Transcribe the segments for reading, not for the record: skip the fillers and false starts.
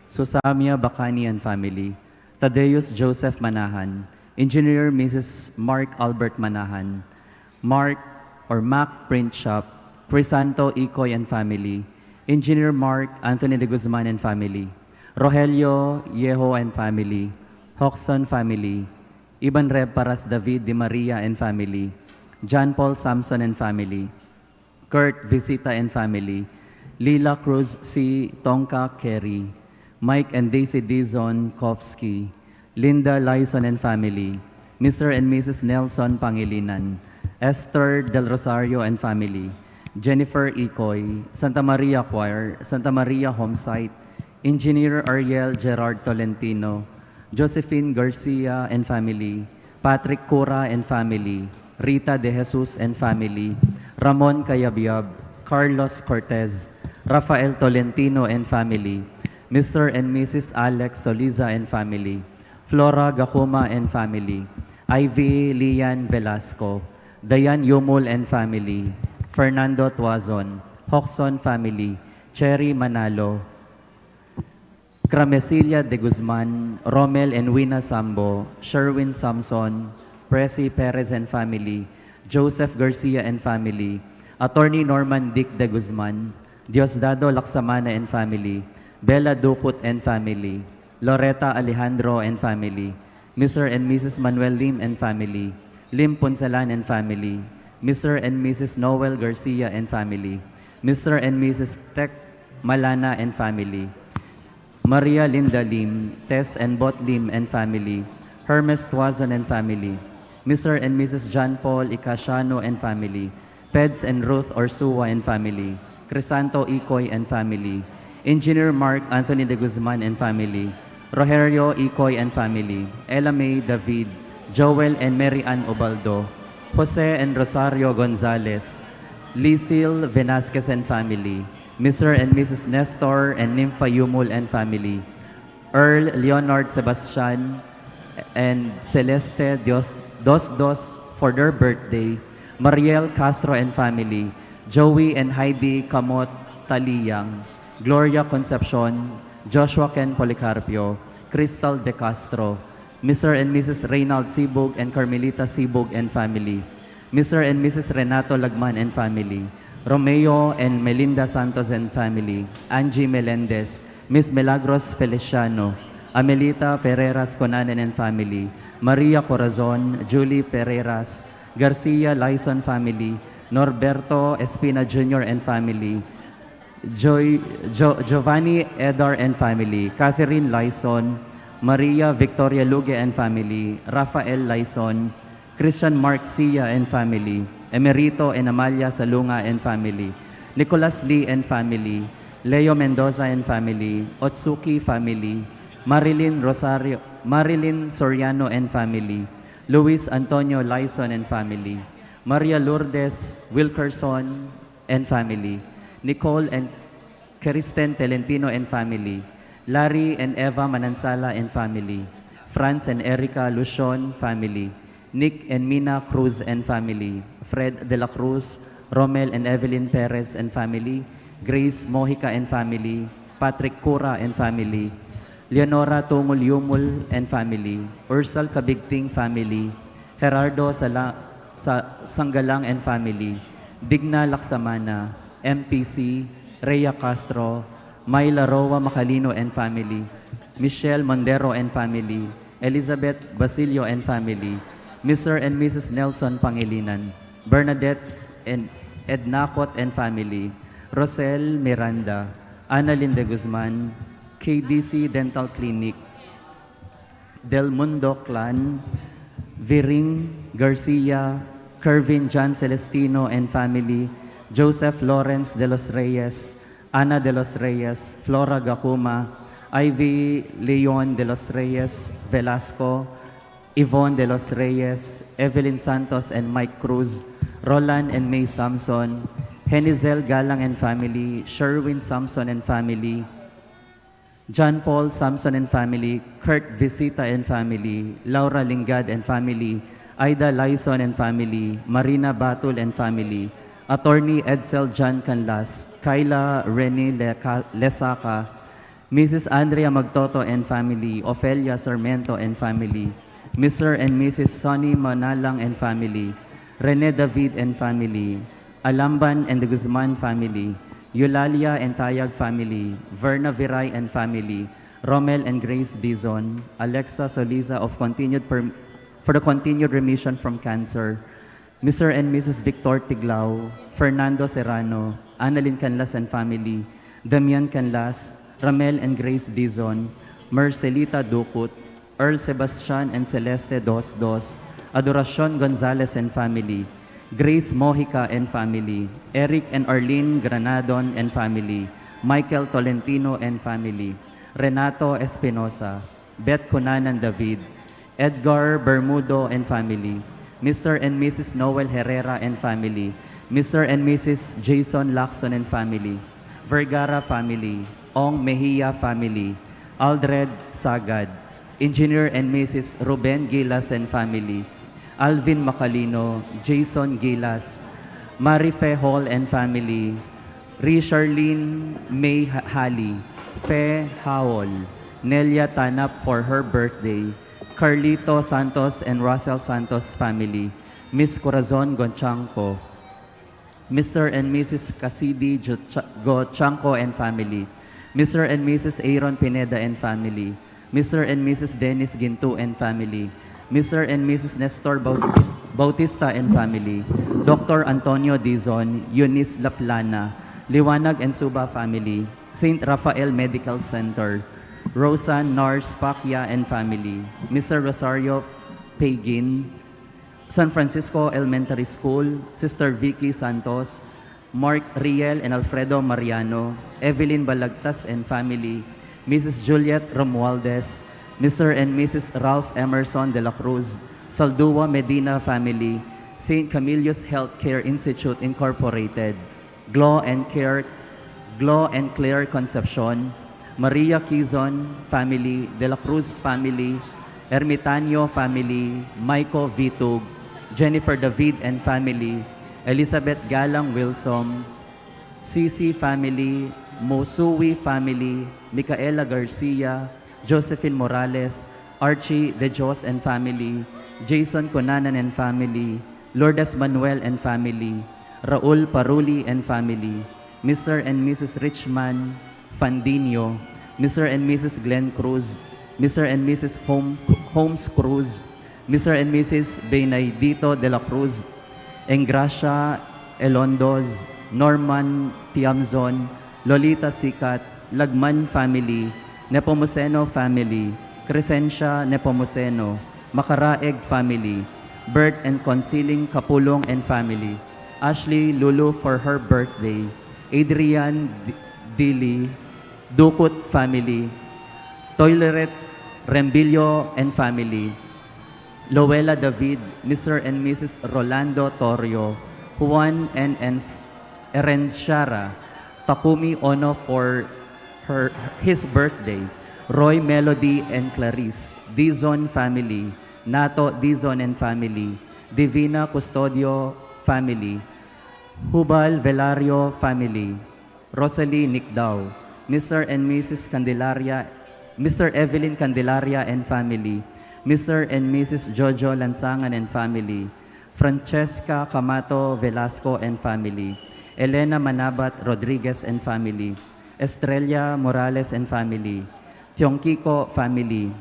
Susamia Bacani and family, Tadeus Joseph Manahan, Engineer Mrs. Mark Albert Manahan, Mac Print Shop, Crisanto Ikoy and family, Engineer Mark Anthony de Guzman and family, Rogelio Yeho and family, Hoxon family, Iban Reb Paras David de Maria and family, John Paul Samson and family, Kurt Visita and family, Lila Cruz C. Tonka Kerry, Mike and Daisy Dizon Kovsky, Linda Lyson and family, Mr. and Mrs. Nelson Pangilinan, Esther Del Rosario and family, Jennifer Ikoy, Santa Maria Choir, Santa Maria Homesite, Engineer Ariel Gerard Tolentino, Josephine Garcia and family, Patrick Cura and family, Rita De Jesus and family, Ramon Cayabyab, Carlos Cortez, Rafael Tolentino and family, Mr. and Mrs. Alex Soliza and family, Flora Gacuma and family, Ivy Lian Velasco, Dayan Yumul and family, Fernando Tuazon, Hoxon family, Cherry Manalo, Cramesilia de Guzman, Romel and Wina Sambo, Sherwin Samson, Presi Perez and family, Joseph Garcia and family, Attorney Norman Dick de Guzman, Diosdado Laksamana and family, Bella Ducut and family, Loretta Alejandro and family, Mr. and Mrs. Manuel Lim and family, Lim Punsalan and family, Mr. and Mrs. Noel Garcia and family, Mr. and Mrs. Tech Malana and family, Maria Linda Lim, Tess and Bot Lim and family, Hermes Tuazon and family, Mr. and Mrs. John Paul Icasiano and family, Peds and Ruth Orsua and family, Crisanto Ikoy and family, Engineer Mark Anthony de Guzman and family, Rogerio Ikoy and family, Ella May David, Joel and Mary Ann Obaldo, Jose and Rosario Gonzalez, Lisil Velasquez and family, Mr. and Mrs. Nestor and Nympha Yumul and family, Earl Leonard Sebastian and Celeste Dos for their birthday, Mariel Castro and family, Joey and Heidi Kamot Taliyang, Gloria Concepcion, Joshua Ken Policarpio, Crystal De Castro, Mr. and Mrs. Reynald Sibug and Carmelita Sibug and family, Mr. and Mrs. Renato Lagman and family, Romeo and Melinda Santos and family, Angie Melendez, Miss Milagros Feliciano, Amelita Pereras Conanen and family, Maria Corazon, Julie Pereras, Garcia Lyson family, Norberto Espina Jr. and family, Giovanni Edar and family, Catherine Lyson, Maria Victoria Luge and family, Rafael Lyson, Christian Mark Sia and family, Emerito and Amalia Salunga and family, Nicholas Lee and family, Leo Mendoza and family, Otsuki family, Marilyn Soriano and family, Luis Antonio Lyson and family, Maria Lourdes Wilkerson and family, Nicole and Kristen Telentino and family, Larry and Eva Manansala and family, Franz and Erica Lucion family, Nick and Mina Cruz and family, Fred De La Cruz, Romel and Evelyn Perez and family, Grace Mojica and family, Patrick Cura and family, Leonora Tumul Yumul and family, Ursal Kabigting family, Gerardo Sanggalang and family, Digna Laksamana, MPC, Rhea Castro, Myla Roa Macalino and family, Michelle Mondero and family, Elizabeth Basilio and family, Mr. and Mrs. Nelson Pangilinan, Bernadette and Ednacot and family, Rosel Miranda, Annalyn de Guzman, KDC Dental Clinic, Del Mundo Clan, Viring Garcia, Kervin John Celestino and family, Joseph Lawrence de los Reyes, Ana de los Reyes, Flora Gacuma, Ivy Leon de los Reyes, Velasco, Yvonne de los Reyes, Evelyn Santos and Mike Cruz, Roland and May Samson, Henizel Galang and family, Sherwin Samson and family, John Paul Samson and family, Kurt Visita and family, Laura Lingad and family, Aida Lyson and family, Marina Batul and family, Attorney Edsel John Canlas, Kyla Rene Lesaka, Mrs. Andrea Magtoto and family, Ofelia Sarmiento and family, Mr. and Mrs. Sonny Manalang and family, Rene David and family, Alamban and the Guzman family, Eulalia and Tayag family, Verna Viray and family, Romel and Grace Dizon, Alexa Soliza for the continued remission from cancer, Mr. and Mrs. Victor Tiglao, Fernando Serrano, Annalyn Canlas and family, Damian Canlas, Ramel and Grace Dizon, Marcelita Ducut, Earl Sebastian and Celeste Dos, Adoracion Gonzalez and family, Grace Mojica and family, Eric and Arlene Granadon and family, Michael Tolentino and family, Renato Espinosa, Beth Cunanan David, Edgar Bermudo and family, Mr. and Mrs. Noel Herrera and family, Mr. and Mrs. Jason Lacson and family, Vergara family, Ong Mejia family, Aldred Sagad, Engineer and Mrs. Ruben Gilas and family, Alvin Macalino, Jason Gilas, Marife Hall and family, Richarlene May Hali, Fe Howell, Nelia Tanap for her birthday, Carlito Santos and Russell Santos family, Miss Corazon Gonchanco, Mr. and Mrs. Casidi Gochanco and family, Mr. and Mrs. Aaron Pineda and family, Mr. and Mrs. Dennis Gintu and family, Mr. and Mrs. Nestor Bautista and family, Dr. Antonio Dizon, Eunice Laplana, Liwanag and Suba family, St. Raphael Medical Center, Rosan Nars Pacquiao and family, Mr. Rosario Pagin, San Francisco Elementary School, Sister Vicky Santos, Mark Riel and Alfredo Mariano, Evelyn Balagtas and family, Mrs. Juliet Romualdez, Mr. and Mrs. Ralph Emerson de la Cruz, Saldua Medina family, St. Camillus Healthcare Institute Incorporated, Glow and Claire Concepcion, Maria Quizon family, De La Cruz family, Ermitanio family, Maiko Vitug, Jennifer David and family, Elizabeth Galang Wilson, Cici family, Mosui family, Micaela Garcia, Josephine Morales, Archie De Jos and family, Jason Conanan and family, Lourdes Manuel and family, Raul Paruli and family, Mr. and Mrs. Richman Fandinho, Mr. and Mrs. Glenn Cruz, Mr. and Mrs. Holmes Cruz, Mr. and Mrs. Benedito de la Cruz, Engracia Elondos, Norman Tiamzon, Lolita Sikat, Lagman family, Nepomuceno family, Crescencia Nepomuceno, Macaraeg family, Bert and Consiling Kapulong and family, Ashley Lulu for her birthday, Adrian Dili, Dukut family, Toileret Rembilio and family, Loela David, Mr. and Mrs. Rolando Torrio, Juan and Erenciara, Takumi Ono for his birthday, Roy Melody and Clarice, Dizon family, Nato Dizon and family, Divina Custodio family, Hubal Velario family, Rosalie Nicdao, Mr. and Mrs. Candelaria, Mr. Evelyn Candelaria and family, Mr. and Mrs. Jojo Lansangan and family, Francesca Camato Velasco and family, Elena Manabat Rodriguez and family, Estrella Morales and family, Tiongkiko family,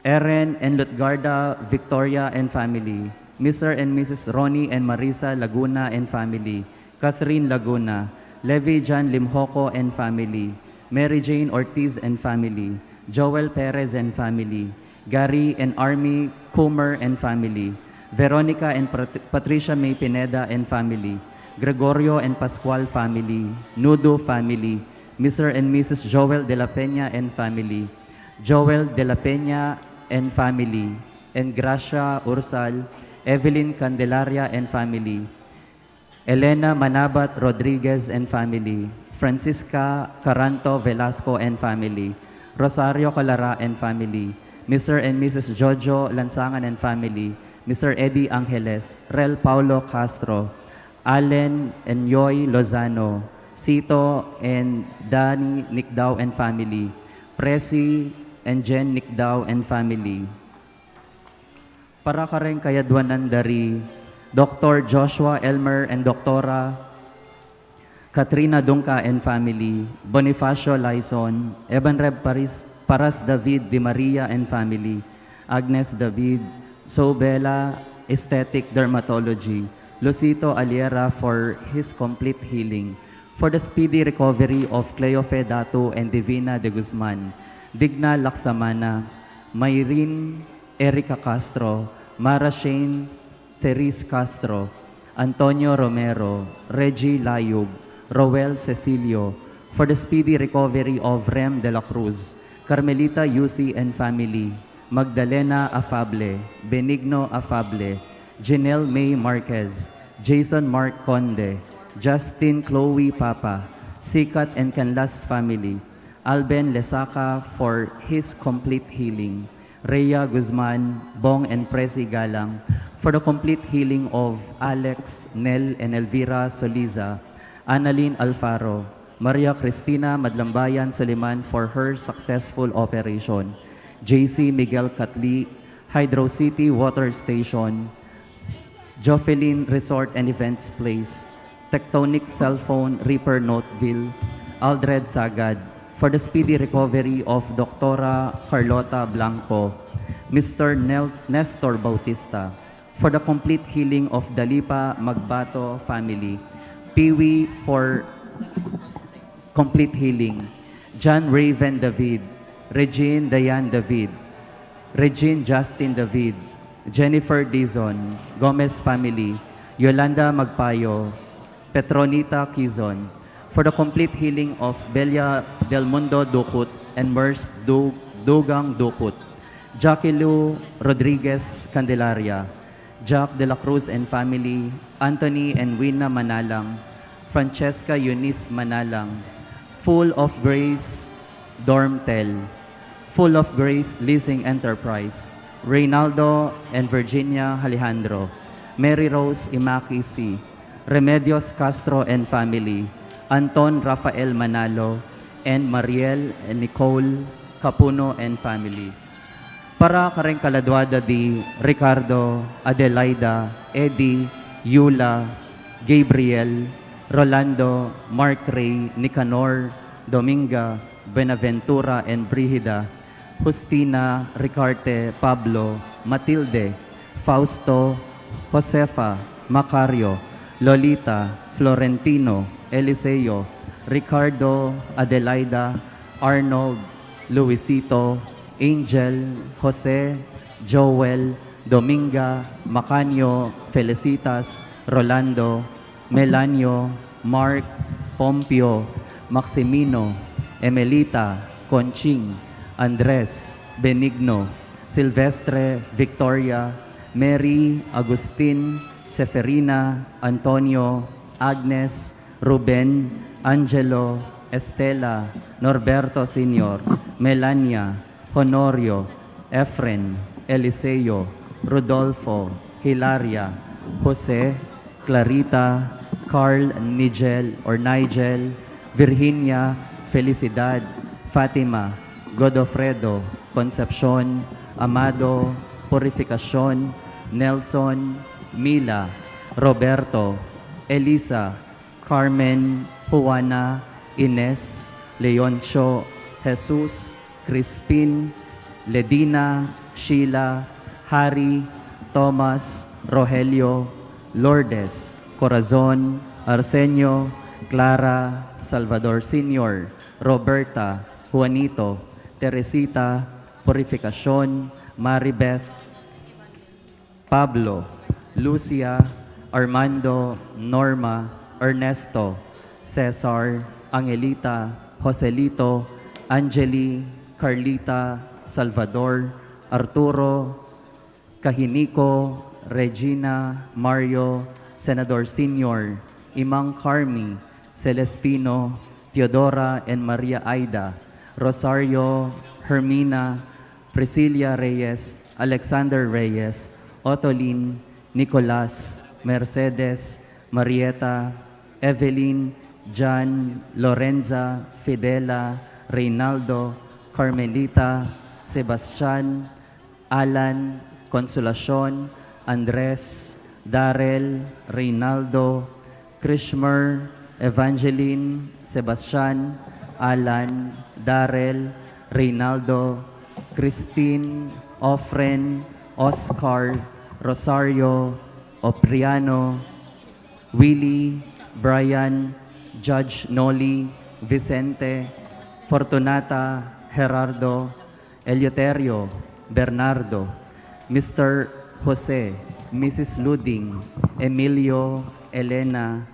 Erin and Lutgarda Victoria and family, Mr. and Mrs. Ronnie and Marisa Laguna and family, Catherine Laguna, Levi John Limhoco and family, Mary Jane Ortiz and family, Joel Perez and family, Gary and Army Coomer and family, Veronica and Patricia May Pineda and family, Gregorio and Pascual family, Nudo family, Mr. and Mrs. Joel de la Peña and family, Joel de la Peña and family, and Gracia Ursal, Evelyn Candelaria and family, Elena Manabat Rodriguez and family, Francisca Caranto Velasco and family, Rosario Calara and family, Mr. and Mrs. Jojo Lansangan and family, Mr. Eddie Angeles, Rel Paulo Castro, Allen and Yoy Lozano, Sito and Danny Nicdao and family, Presi and Jen Nicdao and family. Para ka rin kayadwanan dari Dr. Joshua Elmer and Doktora Katrina Dungka and family, Bonifacio Laison, Evan Reb Paras David Di Maria and family, Agnes David, Sobela Aesthetic Dermatology, Lucito Aliera for his complete healing, for the speedy recovery of Cleofe Datu and Divina de Guzman, Digna Laksamana, Mayrin Erica Castro, Mara Shane Therese Castro, Antonio Romero, Reggie Layub, Roel Cecilio, for the speedy recovery of Rem de la Cruz, Carmelita Yusi and family, Magdalena Afable, Benigno Afable, Janelle May Marquez, Jason Mark Conde, Justin Chloe Papa, Sikat and Canlas family, Alben Lesaca for his complete healing, Rhea Guzman, Bong and Presi Galang, for the complete healing of Alex, Nel and Elvira Soliza, Annalyn Alfaro, Maria Cristina Madlambayan Soliman for her successful operation, JC Miguel Catli, Hydro City Water Station, Jofelyn Resort and Events Place, Tectonic Cell Phone Reaper Notville, Aldred Sagad, for the speedy recovery of Doctora Carlota Blanco, Mr. Nestor Bautista, for the complete healing of Dalipa Magbato family, Piwi for complete healing, John Raven David, Regine Dayan David, Regine Justin David, Jennifer Dizon, Gomez family, Yolanda Magpayo, Petronita Quizon, for the complete healing of Belia Del Mundo Dukut and Mers Dugang Dukut, Jackie Lou Rodriguez Candelaria, Jack de la Cruz and family, Anthony and Wina Manalang, Francesca Eunice Manalang, Full of Grace Dormtel, Full of Grace Leasing Enterprise, Reynaldo and Virginia Alejandro, Mary Rose Imaki C, Remedios Castro and family, Anton Rafael Manalo, and Mariel and Nicole Capuno and family. Para kareng kaladwada di Ricardo, Adelaida, Eddie, Yula, Gabriel, Rolando, Mark Ray, Nicanor, Dominga, Benaventura and Brigida, Justina, Ricarte, Pablo, Matilde, Fausto, Josefa, Macario, Lolita, Florentino, Eliseo, Ricardo, Adelaida, Arnold, Luisito, Angel, Jose, Joel, Dominga, Macanio, Felicitas, Rolando, Melanio, Mark, Pompio, Maximino, Emelita, Conching, Andres, Benigno, Silvestre, Victoria, Mary, Agustin, Seferina, Antonio, Agnes, Ruben, Angelo, Estela, Norberto Sr., Melania, Honorio, Efren, Eliseo, Rodolfo, Hilaria, Jose, Clarita, Carl, Nigel, Virginia, Felicidad, Fatima, Godofredo, Concepcion, Amado, Purificacion, Nelson, Mila, Roberto, Elisa, Carmen, Juana, Ines, Leoncio, Jesus, Crispin, Ledina, Sheila, Harry, Thomas, Rogelio, Lourdes, Corazon, Arsenio, Clara, Salvador Sr., Roberta, Juanito, Teresita, Purificacion, Maribeth, Pablo, Lucia, Armando, Norma, Ernesto, Cesar, Angelita, Joselito, Angeli, Carlita, Salvador, Arturo, Kahinico, Regina, Mario, Senador Senior, Imang Carmi, Celestino, Teodora and Maria Aida, Rosario, Hermina, Priscilla Reyes, Alexander Reyes, Otolin, Nicolas, Mercedes, Marieta, Evelyn, John, Lorenza, Fidela, Reynaldo, Carmelita, Sebastian, Alan, Consolacion, Andres, Darrell, Reynaldo, Krishmer, Evangeline, Sebastian, Alan, Darrell, Reynaldo, Christine, Ofren, Oscar, Rosario, Opriano, Willie, Brian, Judge Noli, Vicente, Fortunata, Gerardo, Eleuterio, Bernardo, Mr. Jose, Mrs. Luding, Emilio, Elena,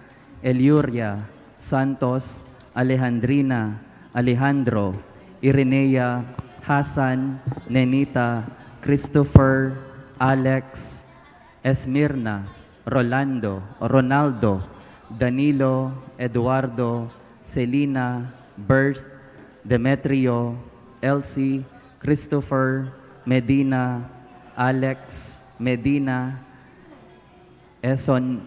Eliuria, Santos, Alejandrina, Alejandro, Irenea, Hassan, Nenita, Christopher, Alex, Esmirna, Rolando, Ronaldo, Danilo, Eduardo, Selina, Bert, Demetrio, Elsie, Christopher, Medina, Alex, Medina, Esonirna,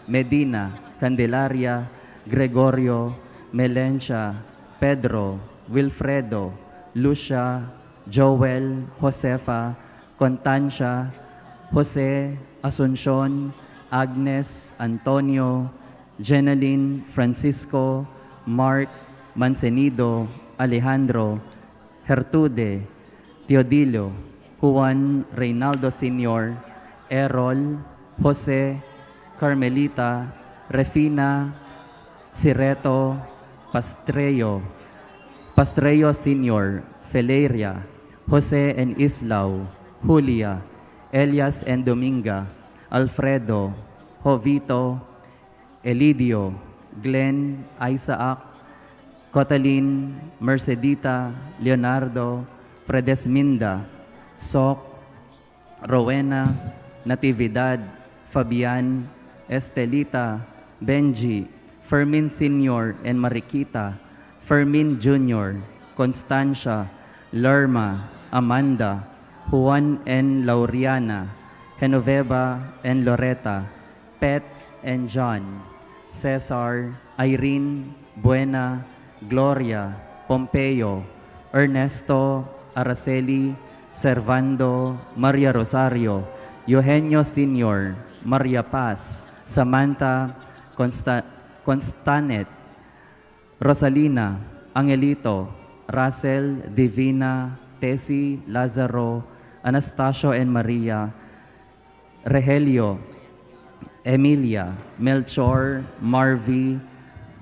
Medina, Candelaria, Gregorio, Melencia, Pedro, Wilfredo, Lucia, Joel, Josefa, Contancia, Jose, Asuncion, Agnes, Antonio, Jeneline, Francisco, Mark, Mancenido, Alejandro, Gertrude, Teodilo, Juan Reynaldo Sr., Errol, Jose, Carmelita, Refina, Sireto, Pastrello Sr., Feleria, Jose and Islao, Julia, Elias and Dominga, Alfredo, Jovito, Elidio, Glenn, Isaac, Cotalin, Mercedita, Leonardo, Fredesminda, Sok, Rowena, Natividad, Fabian, Estelita, Benji, Fermin Sr. and Mariquita, Fermin Jr., Constancia, Lerma, Amanda, Juan and Lauriana, Genoveva and Loretta, Pet and John, Cesar, Irene, Buena, Gloria, Pompeo, Ernesto, Araceli, Servando, Maria Rosario, Eugenio Sr., Maria Paz, Samantha, Constanet, Rosalina, Angelito, Russell, Divina, Tessie, Lazaro, Anastasio and Maria, Regelio, Emilia, Melchor, Marvy,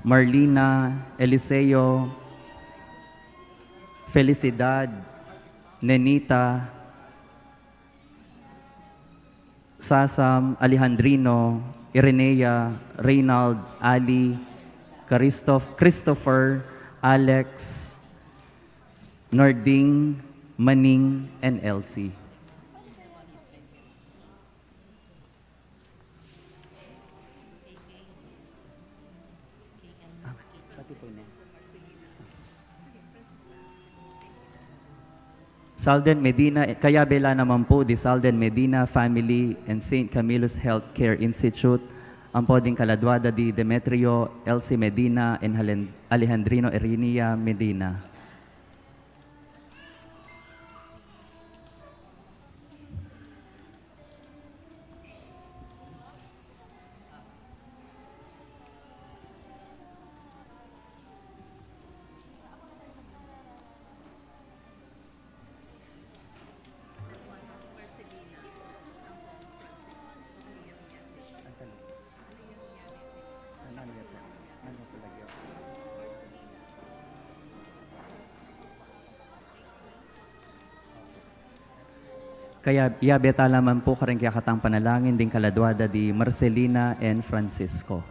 Marlina, Eliseo, Felicidad, Nenita, Sasam, Alejandrino, Irenea, Reynald, Ali, Christopher, Alex, Nording, Maning, and Elsie. Salden Medina, kaya bela naman po di Salden Medina Family and St. Camillus Healthcare Institute, ang poding kaladwada di Demetrio, Elsie Medina, and Alejandrino Erinia Medina. Kaya iabeta lamang po kareng kaya katang panalangin ding kaladwada di Marcelina and Francisco.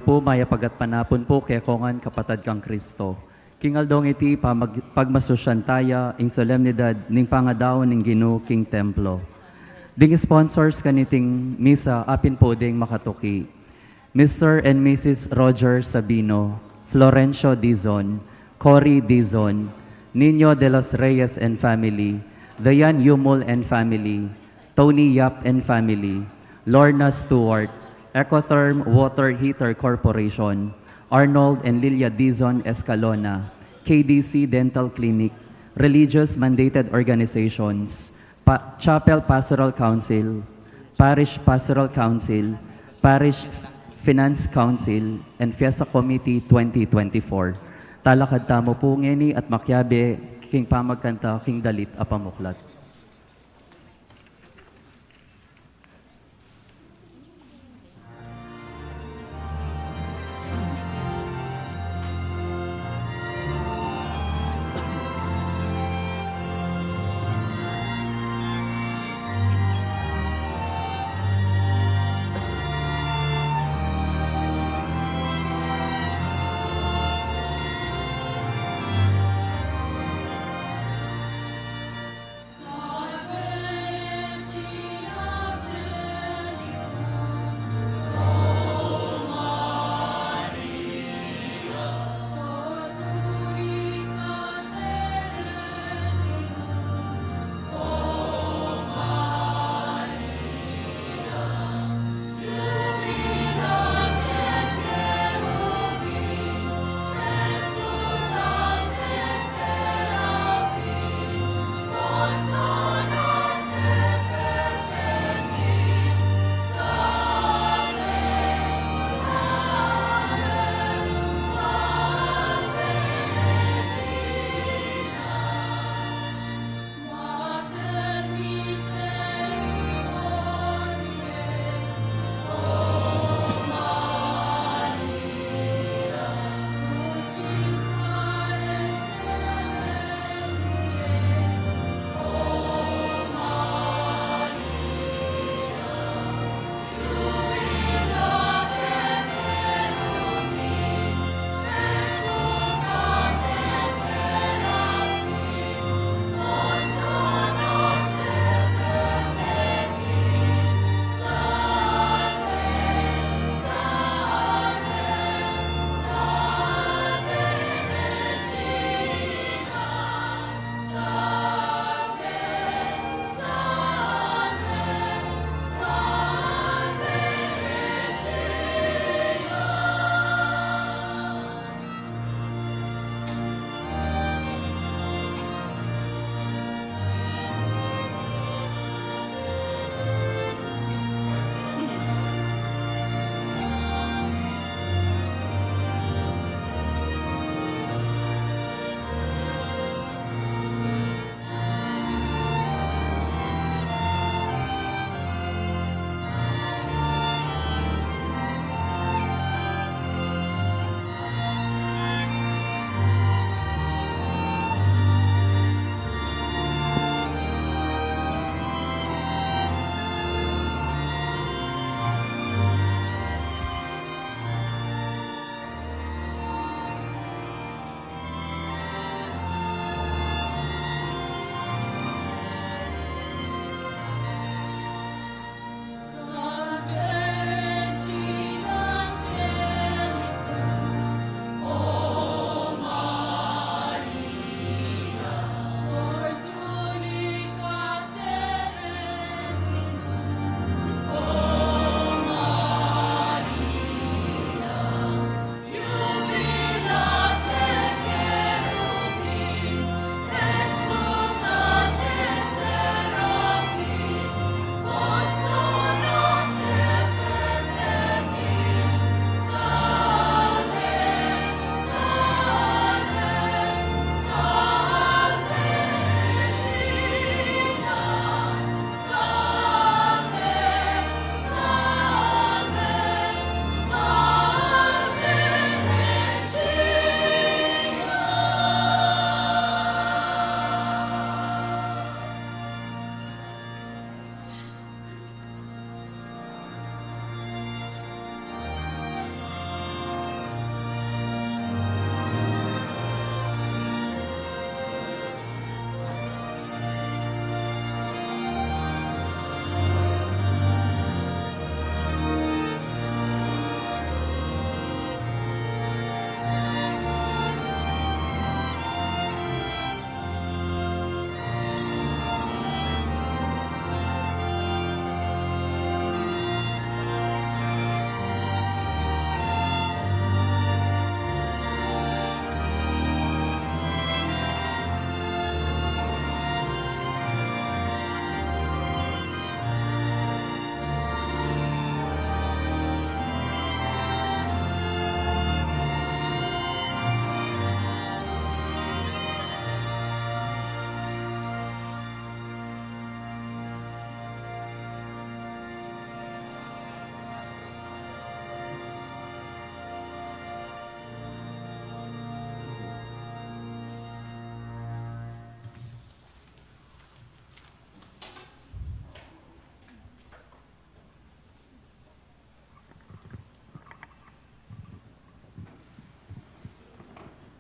po maya pagat panapon po kaya kongan kapatad kang Kristo. Kingaldong iti pagmasusyan taya ing solemnidad ning pangadaw ning Ginoo king templo. Ding sponsors kaniting misa apin po ding makatuki. Mr. and Mrs. Roger Sabino, Florencio Dizon, Cory Dizon, Nino de los Reyes and family, Dayan Yumol and family, Tony Yap and family, Lorna Stewart, Ecotherm Water Heater Corporation, Arnold and Lilia Dizon Escalona, KDC Dental Clinic, religious mandated organizations, Chapel Pastoral Council, Parish Pastoral Council, Parish Finance Council, and Fiesta Committee 2024. Talakad tamo po ngeni at makyabe king pamagkanta king dalit apamuklat.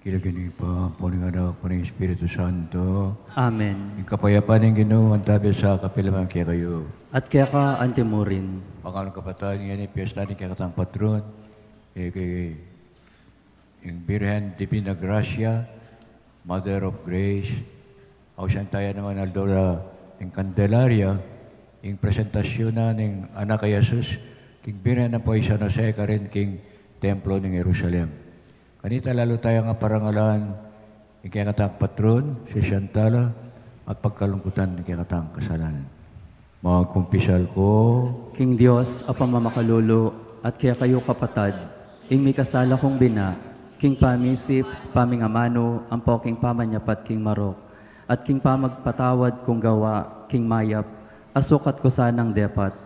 Kilagin pa, puning anak, puning Espiritu Santo. Amen. Yung kapayapaan ng Ginoo, ang tabi sa kapilaman kaya kayo. At kaya ka antimurin, Pangalang kapatid niya ni Piyesta ni kaya katang patron. Kay yung Birhen Divina Gracia, Mother of Grace. Ako siyang tayo naman Aldora ng Candelaria. Yung presentasyon na ng anak kay Jesus. King Birhen na po isa na sa rin king templo ng Jerusalem. Kanita lalo tayo nga parangalan ng kaya katang patron, si Shantala, at pagkalungkutan ng kaya katang kasalanan. Mga kumpisal ko, King Diyos, apang mamakalolo, at kaya kayo kapatad, ing may kasala kong bina, King pamisip, paming amano, ang po king pamanyapat king marok, at king pamagpatawad kong gawa, king mayap, asukat ko sanang depat.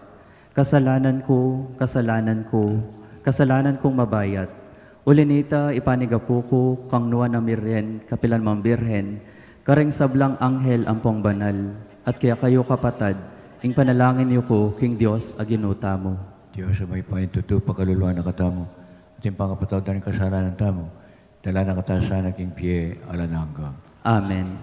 Kasalanan ko, kasalanan ko, kasalanan kong mabayat. Ulinita, ipanigapu ko, kang nuwa na mirhen, kapilan mang birhen, kareng sablang anghel ampong banal, at kaya kayo kapatad, ing panalangin niyo ko, King Diyos, aginuta mo. Diyos sa may pahintuto, pakaluluan na katamo, at yung pangapataw ng kasalanan tamo, dala na katasan na king pie alananga. Amen.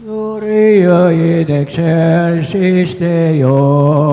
Gloria in excelsis Deo.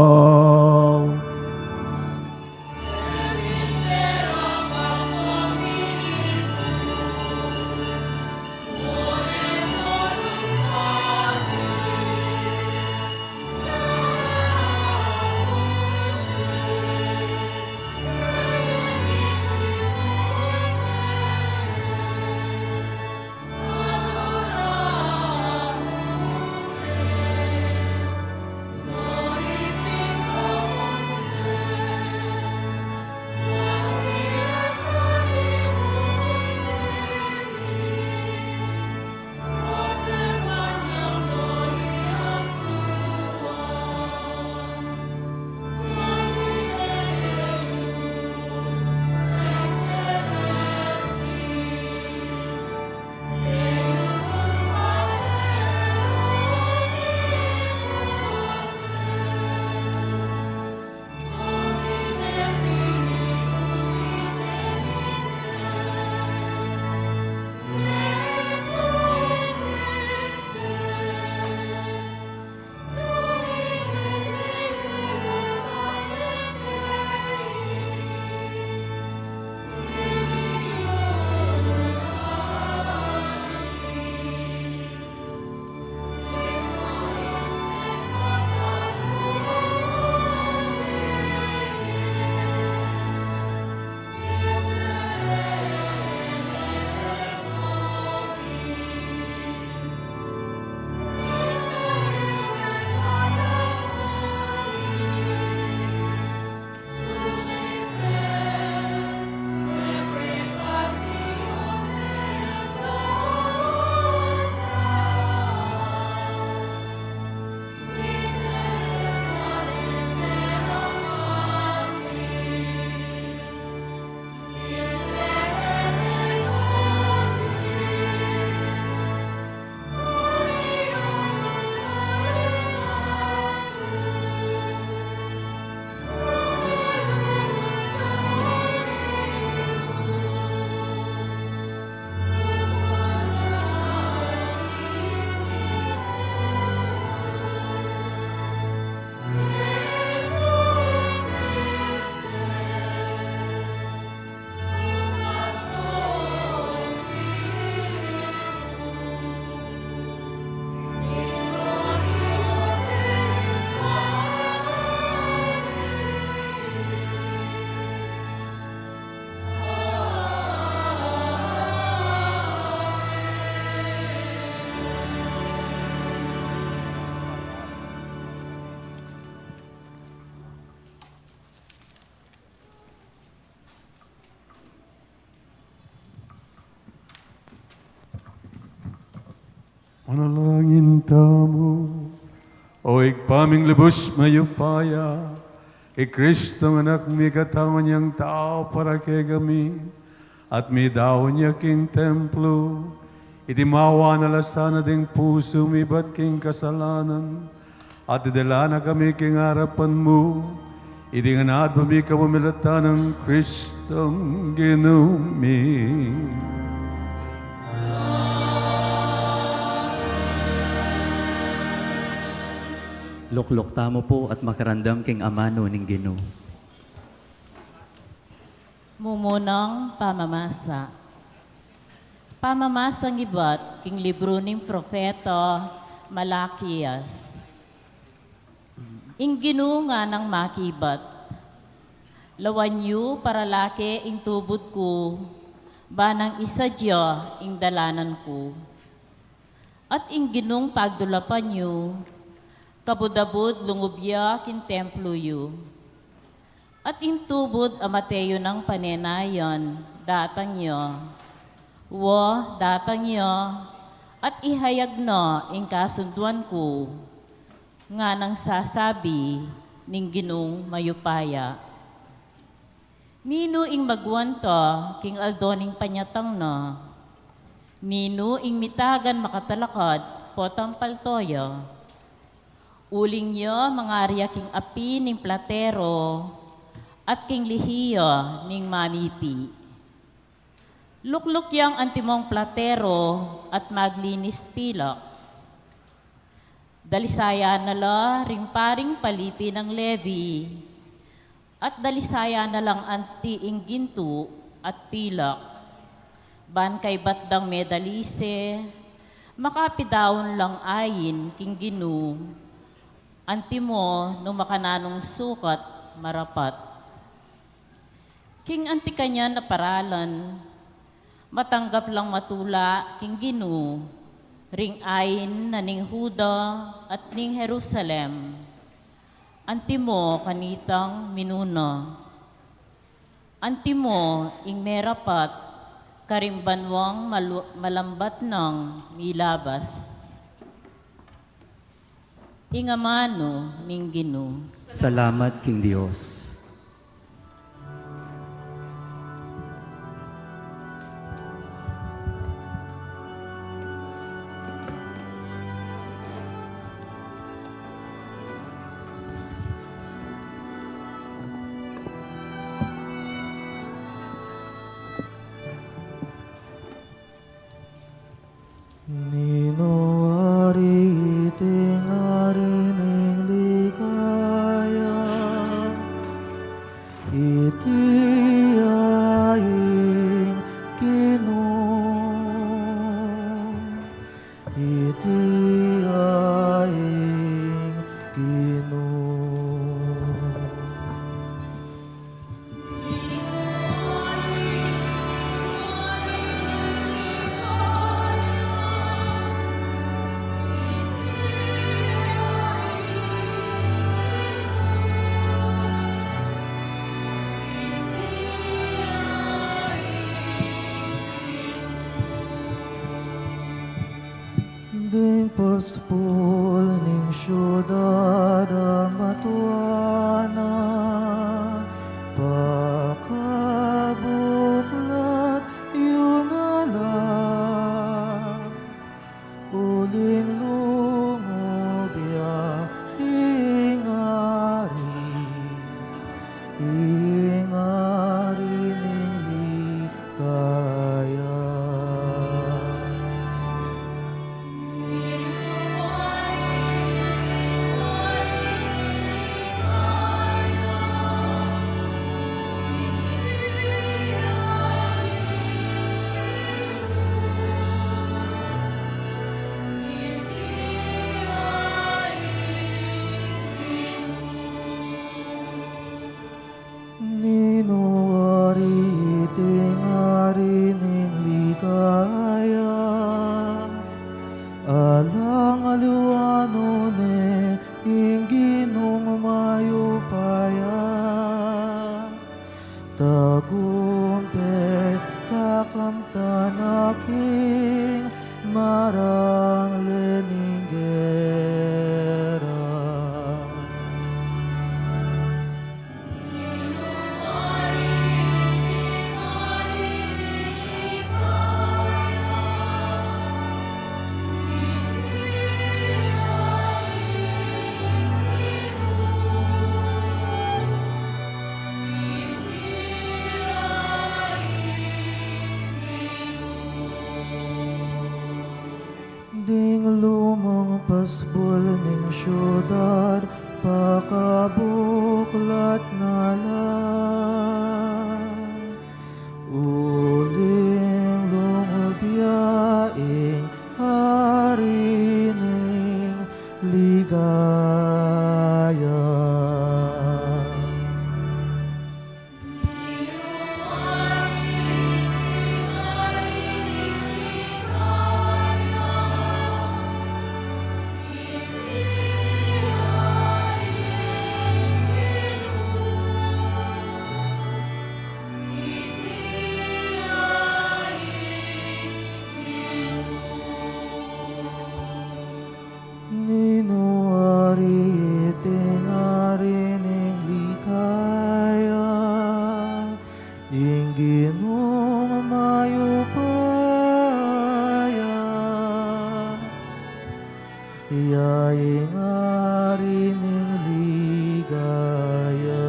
Manalangin tamo, o igpaming lubos mayupaya, Kristo ng anak mi katawan niyang tao para kay kami, at mi daw niya king templo, iti mawa na lasana ding puso mi bat king kasalanan, at idala na kami king harapan mo, iti nga naat mi kamamilata ng Kristong ginumi. Luklok tamo po at makarandam king amano ning Ginoo. Mumunang pamamasa. Pamamasang ibat king libro ning propeta Malakias. Ing Ginoo nga ng makibat. Lawan yu para laki ing tubod ko, banang isa diya ing dalanan ko. At ing Ginong pagdulapan yu, kabudabud lungubya kin templo yu. At intubod amateyo ng panenayon, datang yo. Wa datang yo, at ihayag no ing kasunduan ko, nga nang sasabi ning Ginong mayupaya. Nino ing magwanto king aldoning panyatang na, nino ing mitagan makatalakad potang paltoyo. Uling nyo mga arya king api ning platero at king lihiyo ning mamipi. Lukluk yang antimong platero at maglinis pilak. Dalisaya nala ring paring palipi ng Levi at dalisaya na lang anti ing ginto at pilak. Ban kay batdang medalise, makapidawon lang ayin king Ginoo. Antimo no makananong sukat marapat. King anti kanya na paralan, matanggap lang matula king Ginoo, ring ayin na ning Huda at ning Jerusalem. Antimo kanitang minuna. Antimo ing merapat, karimbanwang malambat ng milabas. Ingamano ning Ginoo. Salamat king Dios. Nino ari tingari ning ligaya, iti aing Ginoo, iti aing Ginoo. Ding paspol ning syudad ang matuana, pakabuklat yung alam, uling lumubya ingari ning ligaya. Nino ari tingari ning ligaya, alang aluano ne ing Ginong mayupaya, tagumpe kakamtan aking marang leningera. Ding lumang pasbol ning syudad, pakabuklat na lang. Uling lumubyaing hari ning ligaya. Ninuari tinari ning likaya, ingginong mayupaya, iyaing ari ning ligaya.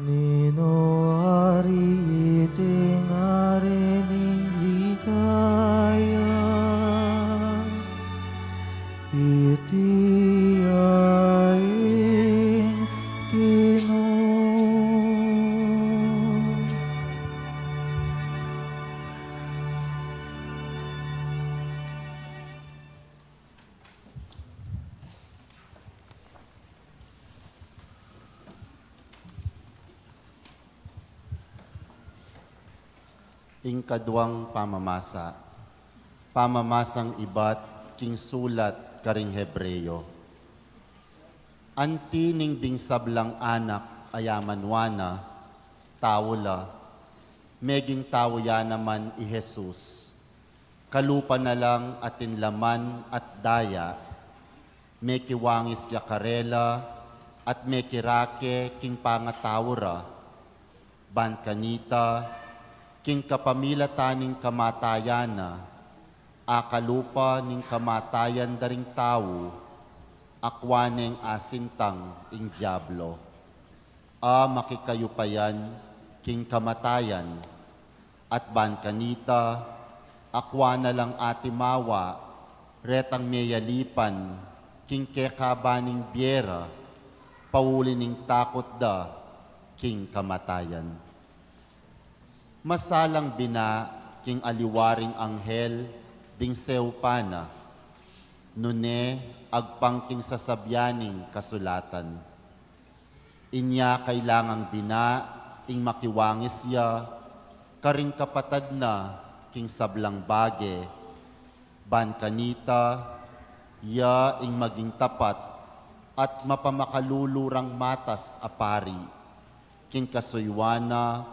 Ninuari tinari ning ligaya, itiyaing Ginoo. Ingkadwang pamamasa, pamamasang ibat king sulat karing Hebreyo. Anti ning ding sablang anak ayamanwana, tawla, meging tawo ya naman i Jesus. Kalupa na lang atin laman at daya, may kiwangis ya karela at may kirake king pangatawra, ban kanita, king kapamila taning kamatayana, akalupa ning kamatayan daring tao, akwaneng asintang ing diablo. Makikayupayan king kamatayan, at ban kanita, akwana lang atimawa, retang meyalipan, king kekabaning biera, pauli ning takot da, king kamatayan. Masalang bina king aliwaring anghel ding seupana, nune agpangking sasabyaning kasulatan. Inya kailangang bina ing makiwangis ya, karing kapatad na king sablang bage, ban kanita, ya ing maging tapat at mapamakalulurang matas apari, king kasuywana,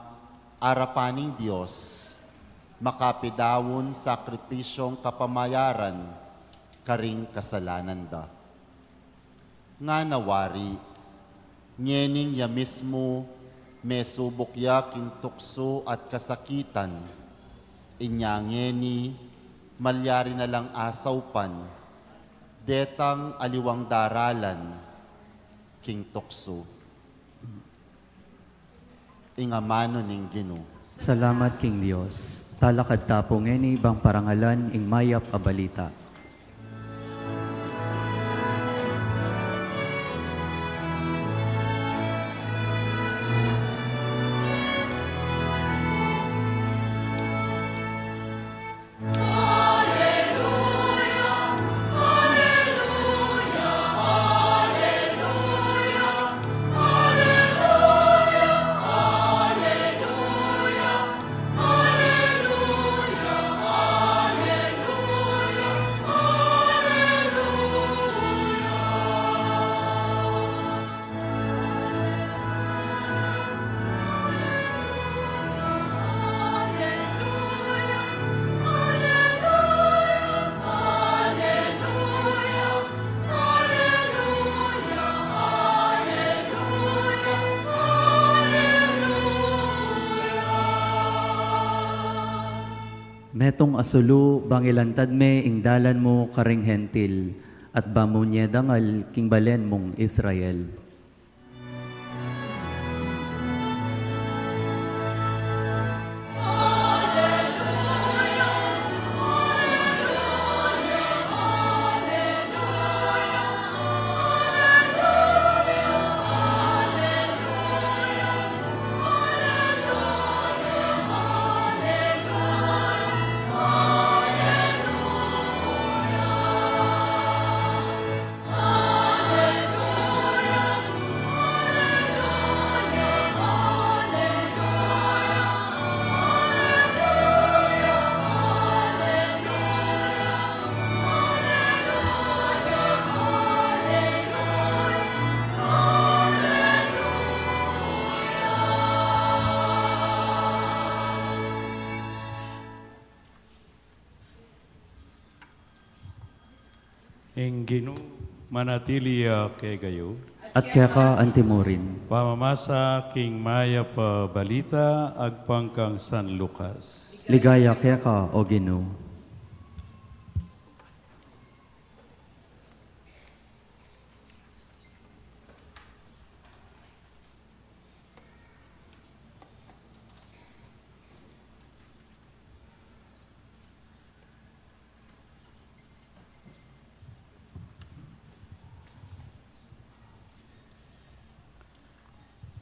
arapaning Diyos, makapidawon sakripisyong kapamayaran, karing kasalanan da. Nga nawari, nyening ya mismo, may subok ya king tukso at kasakitan, inya ngeni, malyari na lang asawpan, detang aliwang daralan, king tukso. Ingamano ning Ginoo. Salamat King Dios. Talakad tapo ngeni bang parangalan ing mayap a balita. Metong asulu, bangilantad me, ing dalan mo karing hentil, at bamunye dangal, king balen mong Israel. Ing Ginoo manatili kay gayo. At kaya ka antimurin. Pamamasa king maya pa balita agpangkang San Lucas. Ligaya kaya ka, O Ginoo.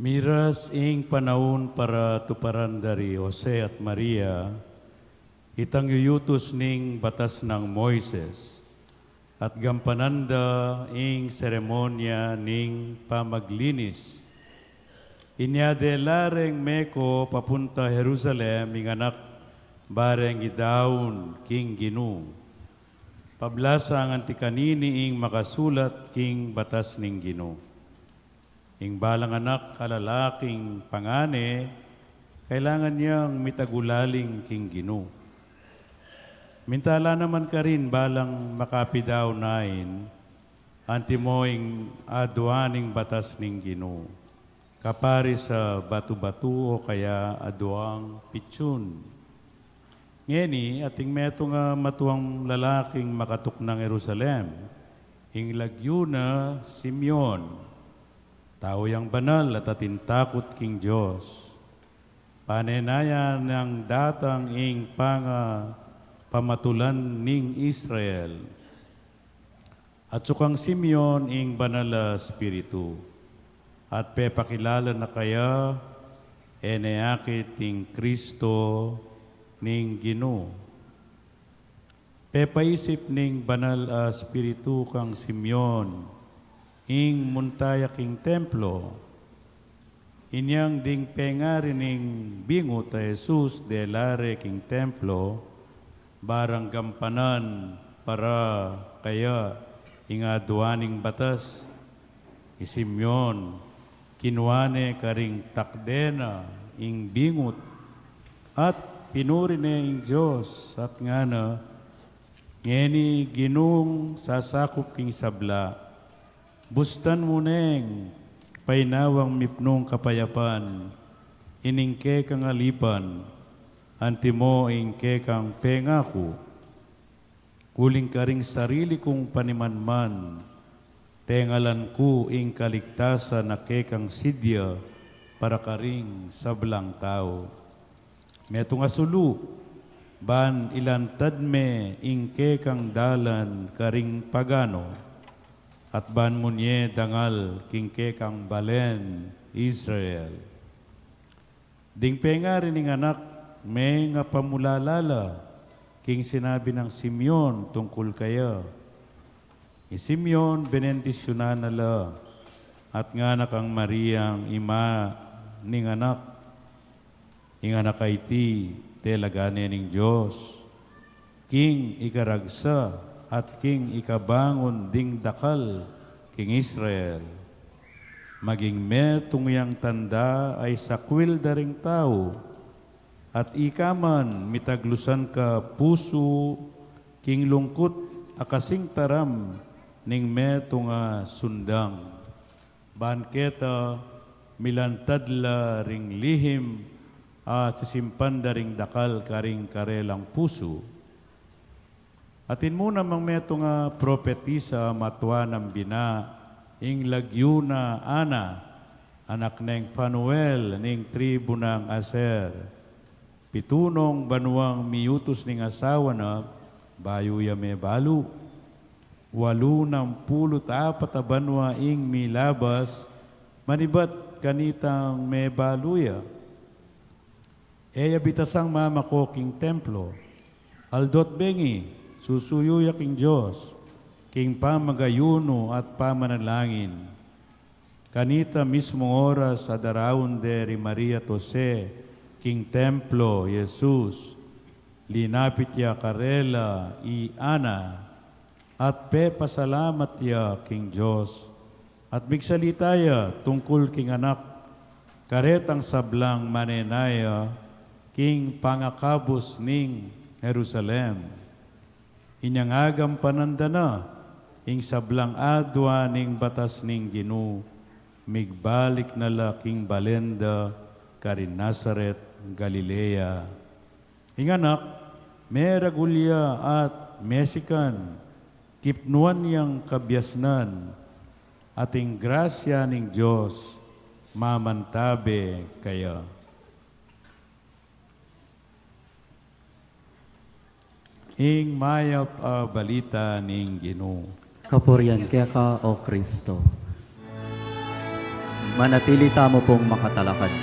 Miras ing panahon para tuparan dari Jose at Maria, itang yuyutos ning batas ng Moises, at gampananda ing seremonya ning pamaglinis. Inyade lareng meko papunta Jerusalem ing anak bareng idaon king Ginoo. Pablasa ang antikanini ing makasulat king batas ning Ginoo. Ing balang anak kalalaking pangane, kailangan niyang mitagulaling king Ginoo. Mintala naman ka rin balang makapidaw nain, antimoing aduaning batas ning Ginoo. Kapari sa batu-batu o kaya aduang pitsun. Ngeni, ating meto nga matuang lalaking makatok ng Jerusalem, ing lagyo na Simeon, tao yang banal at atintakot king Diyos. Panenaya ng datang ing pamatulan ning Israel. At sukang Simeon ing banal spiritu. At pepakilala na kaya eneakit ing Kristo ning Ginoo. Pepaisip ning banal spiritu kang Simeon ing muntaya king templo, inyang ding pengarin ing bingo ta Jesus de lare king templo, barang gampanan para kaya inga duaning batas, isimyon, kinuane karing takdena ing bingot, at pinuri na ing Diyos, at nga na, ngeni ginung sasakop king sabla, bustan mo neng, painawang mipnong kapayapan, iningke kang alipan, antimo ingke kang pengako, kuling karing sarili kong panimanman, tengalan ko ing kaligtasan na kekang sidya, para karing sablang tao. Metong asulu, ban ilantad me ingke kang dalan karing pagano, at ban munye dangal kingke kang balen Israel. Ding pengari ning anak may nga pamulalala king sinabi ng Simeon tungkol kaya. Simeon benendisyonan nala at nga nakang Mariang ima ning anak ing anak iti telagane ning Diyos. King ikaragsa at king ikabangon ding dakal king Israel. Maging tungyang tanda ay sakwil daring tao, at ikaman mitaglusan ka puso king lungkot akasing taram ning tunga sundang. Banketa milantadla ring lihim sisimpan daring dakal karing karelang puso. Atin mo namang meto nga propetisa matwa ng bina, ing lagyo na Ana, anak ng Fanuel, ning tribu ng Aser. Pitunong banuang miyutos ning asawa na, bayo ya me balu. 84 banwa ing milabas, manibat kanitang me baluya. Eya bitasang mama ko king templo, aldot bengi, susuyuya king Diyos, king pamagayuno at pamanalangin. Kanita mismong oras sa daraon de Maria Tose, king templo, Jesus, linapit ya karela i Ana, at pe pasalamat ya king Diyos, at migsalitaya tungkol king anak, karetang sablang manenaya, king pangakabos ning Jerusalem. Inyangagam panandana, ing sablang adwa ning batas ning Ginu, migbalik na laking balenda, karin Nazaret, Galilea. Ing anak, meragulya at mesikan, kipnuan niyang kabyasnan, ating grasya ning Diyos, mamantabe kaya. Ing mayap balita ning Ginoo. Kapurian kaya ka, O Kristo. Manatili tamo pong makatalakad.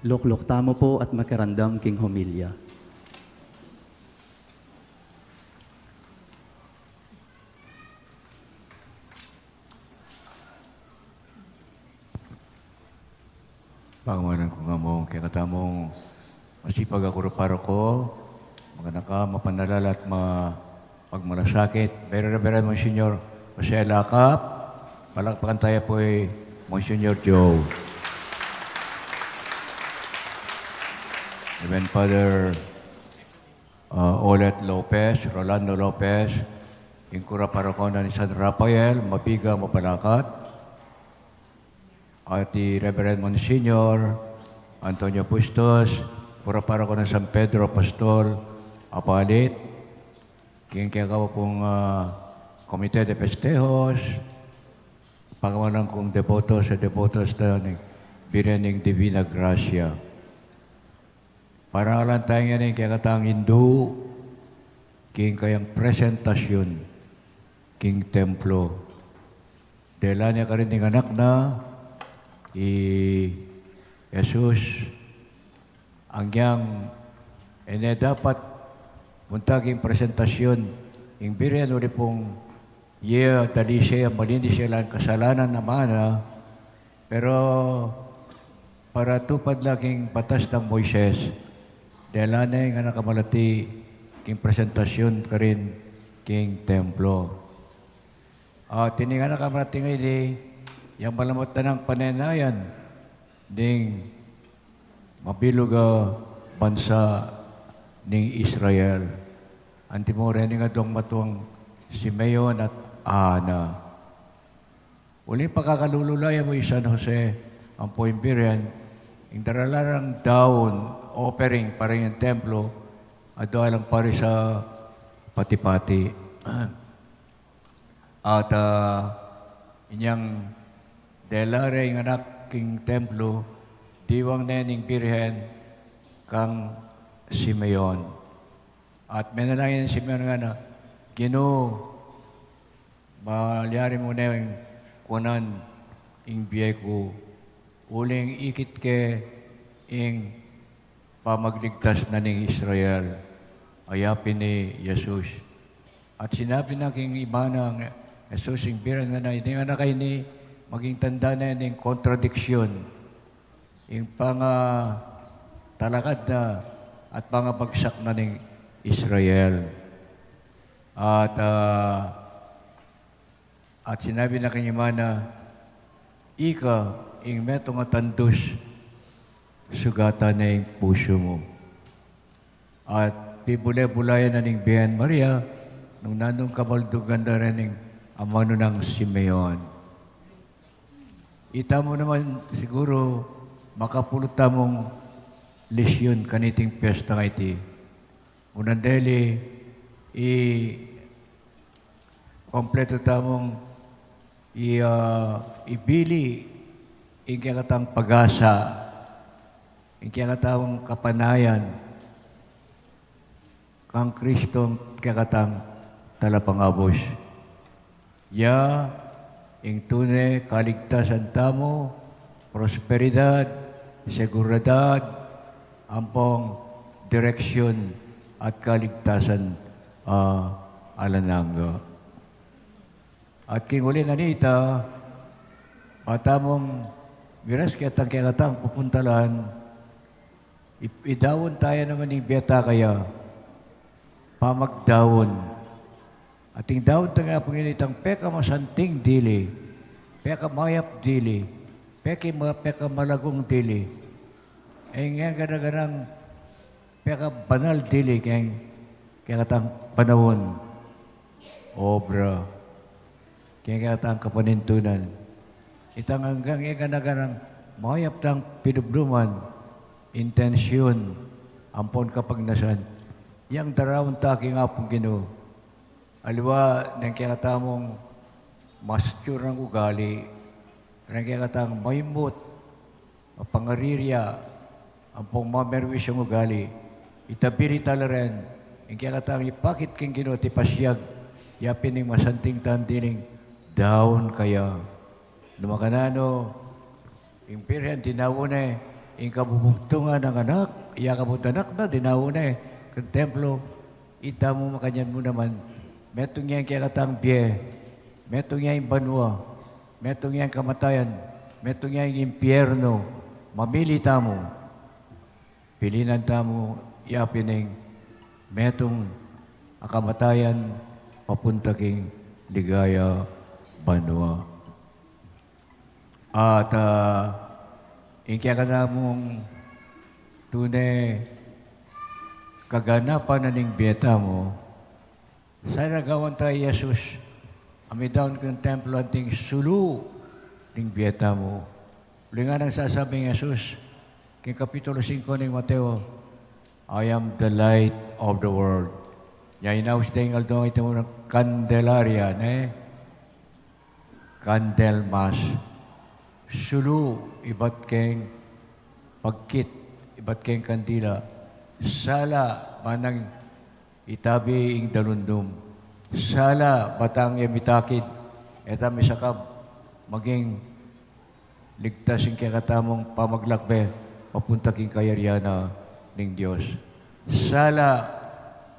Lukluk tamo po at makarandam king homilya. Pangawanan ko nga mo, kaya katamong masipag ako paroko, maganda ka, mapanalala at pagmalasakit. Bera-bera mo, Senyor Jose Lacap, palakpakan tayo po Monsignor Joe. Even Father Olet Lopez, Rolando Lopez, Ingkura Parokona ni San Rafael, Mapiga, Mapalakat, at Reverend Monsignor Antonio Bustos, Kura Parokona San Pedro Apostol, Apalit, kaya pong Komite de Festejos, pagawalan kong devotos na Birening Divina Gracia. Para lang tayo nga kaya katang Hindu, king kayang presentasyon, king templo. Dela niya ka rin ng anak na, Jesus, ang yang, dapat punta king presentasyon, ing birian uli pong, dali siya, malinis siya lang kasalanan naman, pero para tupad lang king batas ng Moises, dahil nga nakamalati king presentasyon ka rin king templo. Tininga nakamalati ngayon yung malamot na ng panenayan ding mabilog bansa ning Israel. Antimore nga dong matuang Simeon at Ana. Uling pagkakalululaya mo San Jose, ang Poimbirian, yung daralarang daon, offering para yung templo, at lang pare sa pati-pati. At inyang delare yung anak king templo, diwang nening birhen kang Simeon. At menalangin si Simeon nga na, Ginoo, malyari mo na yung kunan ing biyay ko, uling ikit ke ing pamagligtas na ning Israel, ayapin ni Jesus. At sinabi na king iba ng Jesus, ing biran na hindi nga na kayo ni maging tanda na yung kontradiksyon, yung talakad na at pangabagsak na ning Israel. At sinabi na kanya mana, ika, ing meto nga tandus, sugata na yung puso mo. At pibulay-bulayan na ning Bihan Maria, nung nanong kabaldugan na rin ng amano ng Simeon. Ita mo naman siguro makapulot tamong lesyon kaniting piyesta nga iti. Unandeli, kompleto tamong ibili yung katang pag-asa, yung katang kapanayan, kang Kristong katang talapangabos. Ya, ing tunay kaligtasan tamo, prosperidad, seguridad, ampong direksyon at kaligtasan alananga. At kinguli na nita, patamong miras kitang kinatang pupuntalan, idawon tayo naman ng biyata kaya, pamagdawon. At yung dawon tayo nga Panginoon, peka masanting dili, peka mayap dili, peka malagong dili, ay nga gana-ganang peka banal dili, kaya katang panahon, obra, kaya katang kapanintunan. Itang hanggang gana-ganang mayap tang pinubluman, intensyon, ampon kapag nasan, yang darawon taking apong Ginoo. Aliwa, nang kinatamong mature ng ugali, nang kinatang maymut, mapangarirya, ang pong mamerwis yung ugali, itabiri talaren, ang kinatang ipakit king Ginoo, tipasyag, yapin ng masanting tandiling, down kaya. Lumakanano, yung pirhen, tinawon yung kabubugtungan ng anak, iya kabutanak na, tinawon kung templo, ita mo makanyan mo naman, metong yan kaya biye, metong yan banwa, metong yan kamatayan, metong yan impyerno, mamili tamo, pilinan tamo, yapining, metong akamatayan, papunta king ligaya, banwa. At yung kaya ka namong tunay kaganapan na ning biyeta mo, sa nagawan tayo, Jesus, amidawn kong templo at ting sulu ning biyeta mo. Uli nga nang sasabing Jesus, king Kapitulo 5 ng Mateo, I am the light of the world. Yan inaus dahil aldong ito mo ng Candelaria, Candelmas. Sulu, ibat keng pagkit, ibat keng kandila. Sala, manang itabi ing dalundum. Sala, batang emitakid. Eta misakab, maging ligtas ing kakatamong pamaglakbe, papunta king kayaryana ning Diyos. Sala,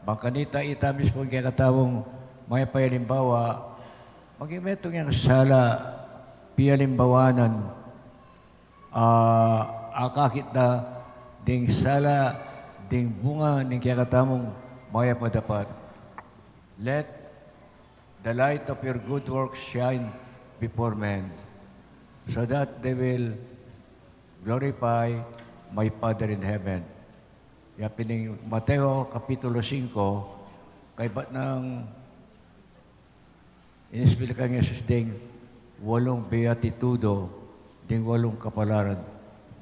bangkanita itamis po ing kakatamong may payalimbawa, maging metong yung sala, piyalimbawanan, akakit na ding sala, ding bunga, ning kakatamong maya pa dapat. Let the light of your good works shine before men, so that they will glorify my Father in heaven. Yapining Mateo Kapitulo 5, kay ba't nang inispil ka ng Jesus ding 8 beatitudo, ding 8 kapalaran,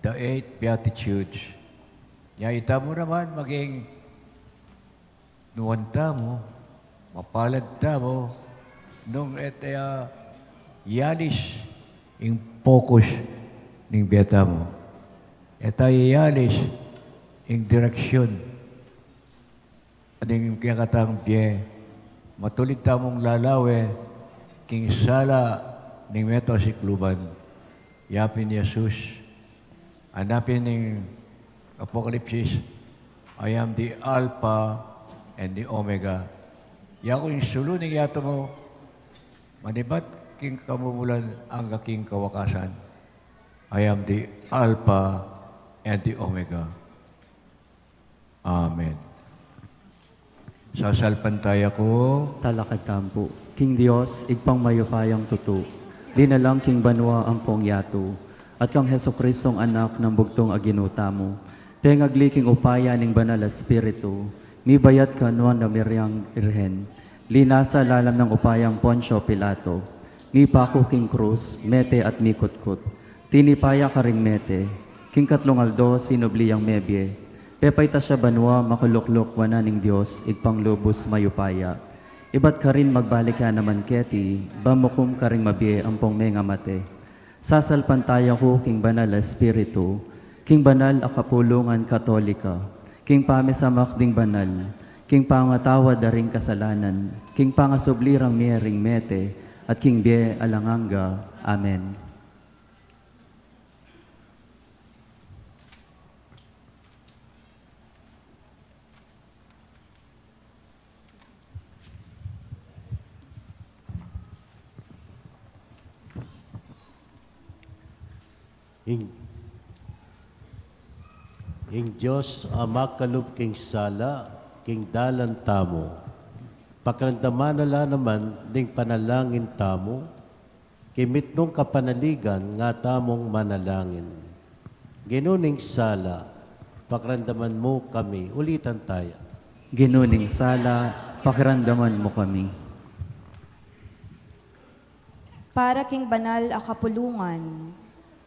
the 8 beatitudes. Ita mo naman maging nuwanta mo, mapalad mo, nung yalis yung focus ng biyata mo. Yalis yung direksyon. Ading kiyakatang biye, matulig tamong lalawe, king sala ng meto sikluban. Yapin ni Jesus, hanapin ng Apokalipsis, I am the Alpha and the Omega. Yako yung suluning yato mo, manibat king kamumulan ang aking kawakasan. I am the Alpha and the Omega. Amen. Sasalpantaya ko, Talakad tampo. King Dios, igpang mayupayang tutu. Dinalang King Banwa ang pong yato. At kang Heso Kristong anak ng bugtong aginuta mo. Tengagli king upaya ning banal a spiritu. Mi bayat ka nuan na miryang irhen. Linasa lalam ng upayang Poncio Pilato. Mi pako king krus, mete at mi kutkut. Tinipaya ka ring mete. King katlong aldo, sinubliyang mebye. Pepay ta siya banwa, makuluklok wananing Diyos, igpang lubos mayupaya. Iba't ka rin magbalik ka naman keti, bamukum ka rin mabie ang pong menga mate. Sasalpantaya ko king banal a spiritu, king banal a kapulungan katolika, king pamesamak ding banal, king pangatawad daring kasalanan, king pangasublirang miering mete, at king bie alanganga. Amen. Ing Diyos ama kalub king sala, king dalan tamo. Pakiramdaman nala naman ding panalangin tamo, kimit nung kapanaligan nga tamong manalangin. Ginuning sala, pakiramdaman mo kami, ulitan tayo. Ginuning sala, pakiramdaman mo kami. Para king banal a kapulungan,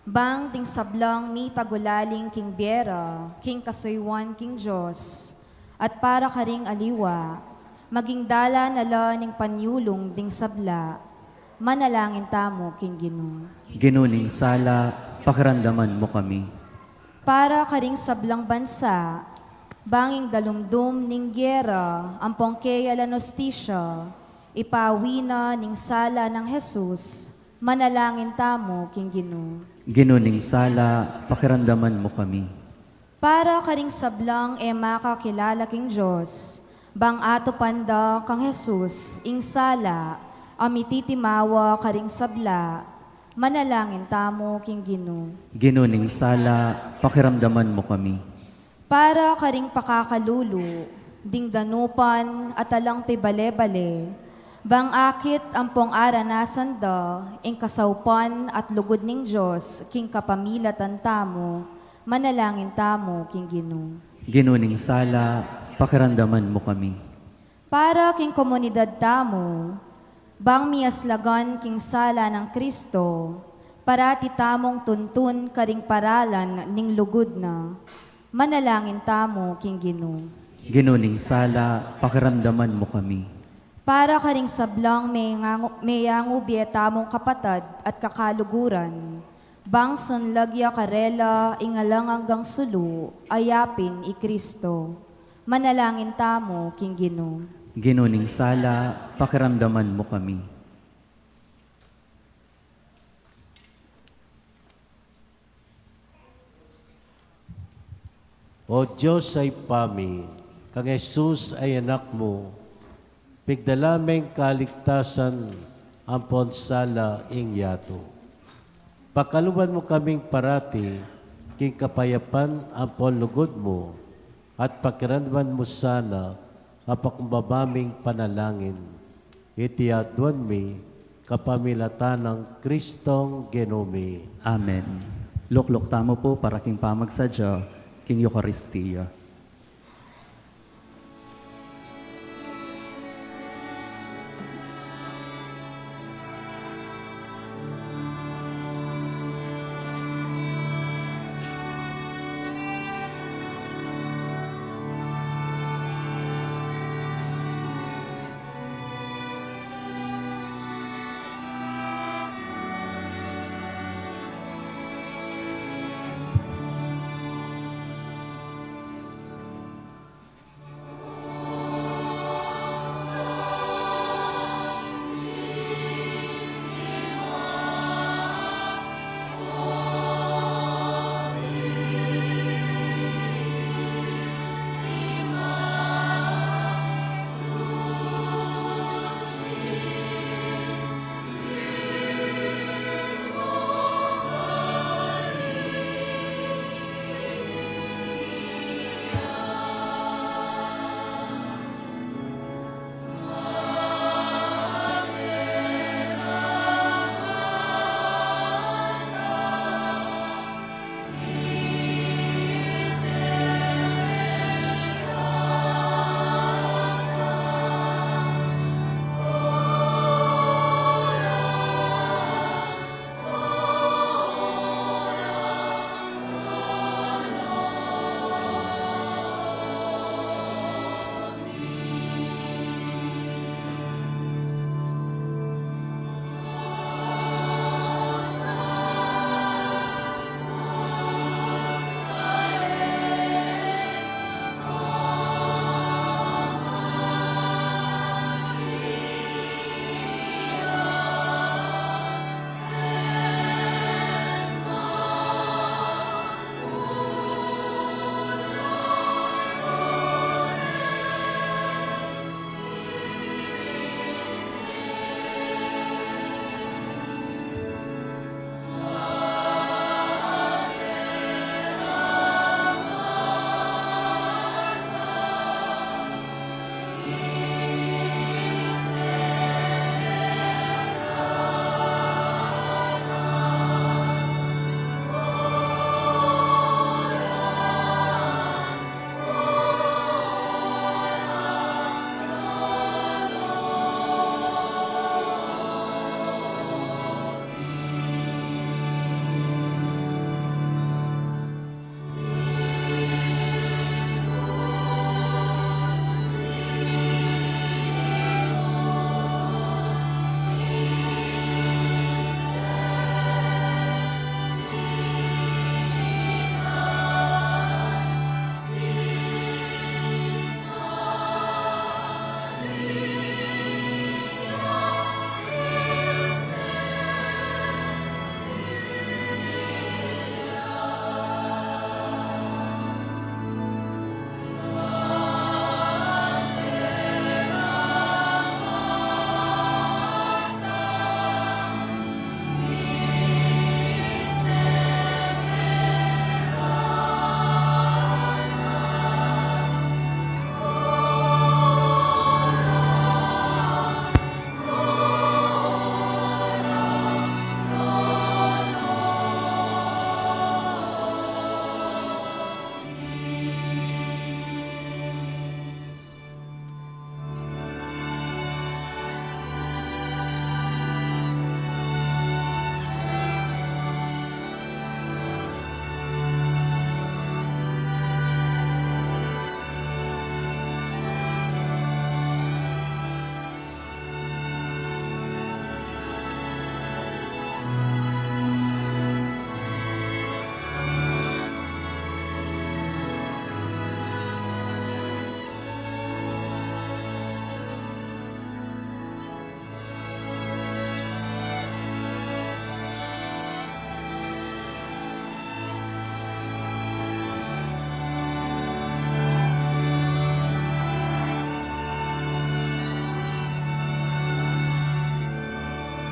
bang ting sablang mi tagulaling king biera, king kasuywan king Diyos, at para karing aliwa, maging dala nala ning panyulong ding sabla, manalangin tamo king Ginoo. Ginuning sala, pakiramdaman mo kami. Para karing sablang bansa, banging dalumdum ning gera, ampong kaya lanostisya, ipawina ning sala ng Jesus, manalangin tamo king Ginoo. Ginuning sala, pakiramdaman mo kami. Para karing sablang e makakilala king Diyos, bang ato panda kang Jesus, ing sala, amititimawa karing sabla, manalangin tamo king Ginoo. Ginuning sala, pakiramdaman mo kami. Para karing pakakalulu, ding danupan at alang pibale-bale, bang akit ampong aranasan da, ing kasaupan at lugod ning Diyos, king kapamilatan tamo, manalangin tamo king Ginoo. Ginuning sala, pakiramdaman mo kami. Para king komunidad tamo, bang miaslagan king sala ng Kristo, parati tamong tuntun karing paralan ning lugod na, manalangin tamo king Ginoo. Ginuning sala, pakiramdaman mo kami. Para karing sablang may bieta mong kapatad at kakaluguran, bang sunlagya karela ingalang hanggang sulu, ayapin i Kristo. Manalangin tamo king Ginoo. Ginuning sala, pakiramdaman mo kami. O Diyos ay pami, kang Jesus ay anak mo, pigdalameng kaligtasan ang ponsala ing yato. Pakaluban mo kaming parati, king kapayapan ang ponlugod mo, at pakiramdaman mo sana ang pakumbabaming panalangin. Itiadwan mi, kapamilatan ng Kristong Genome. Amen. Luklok tamo po para king pamagsadya, king Eucharistia.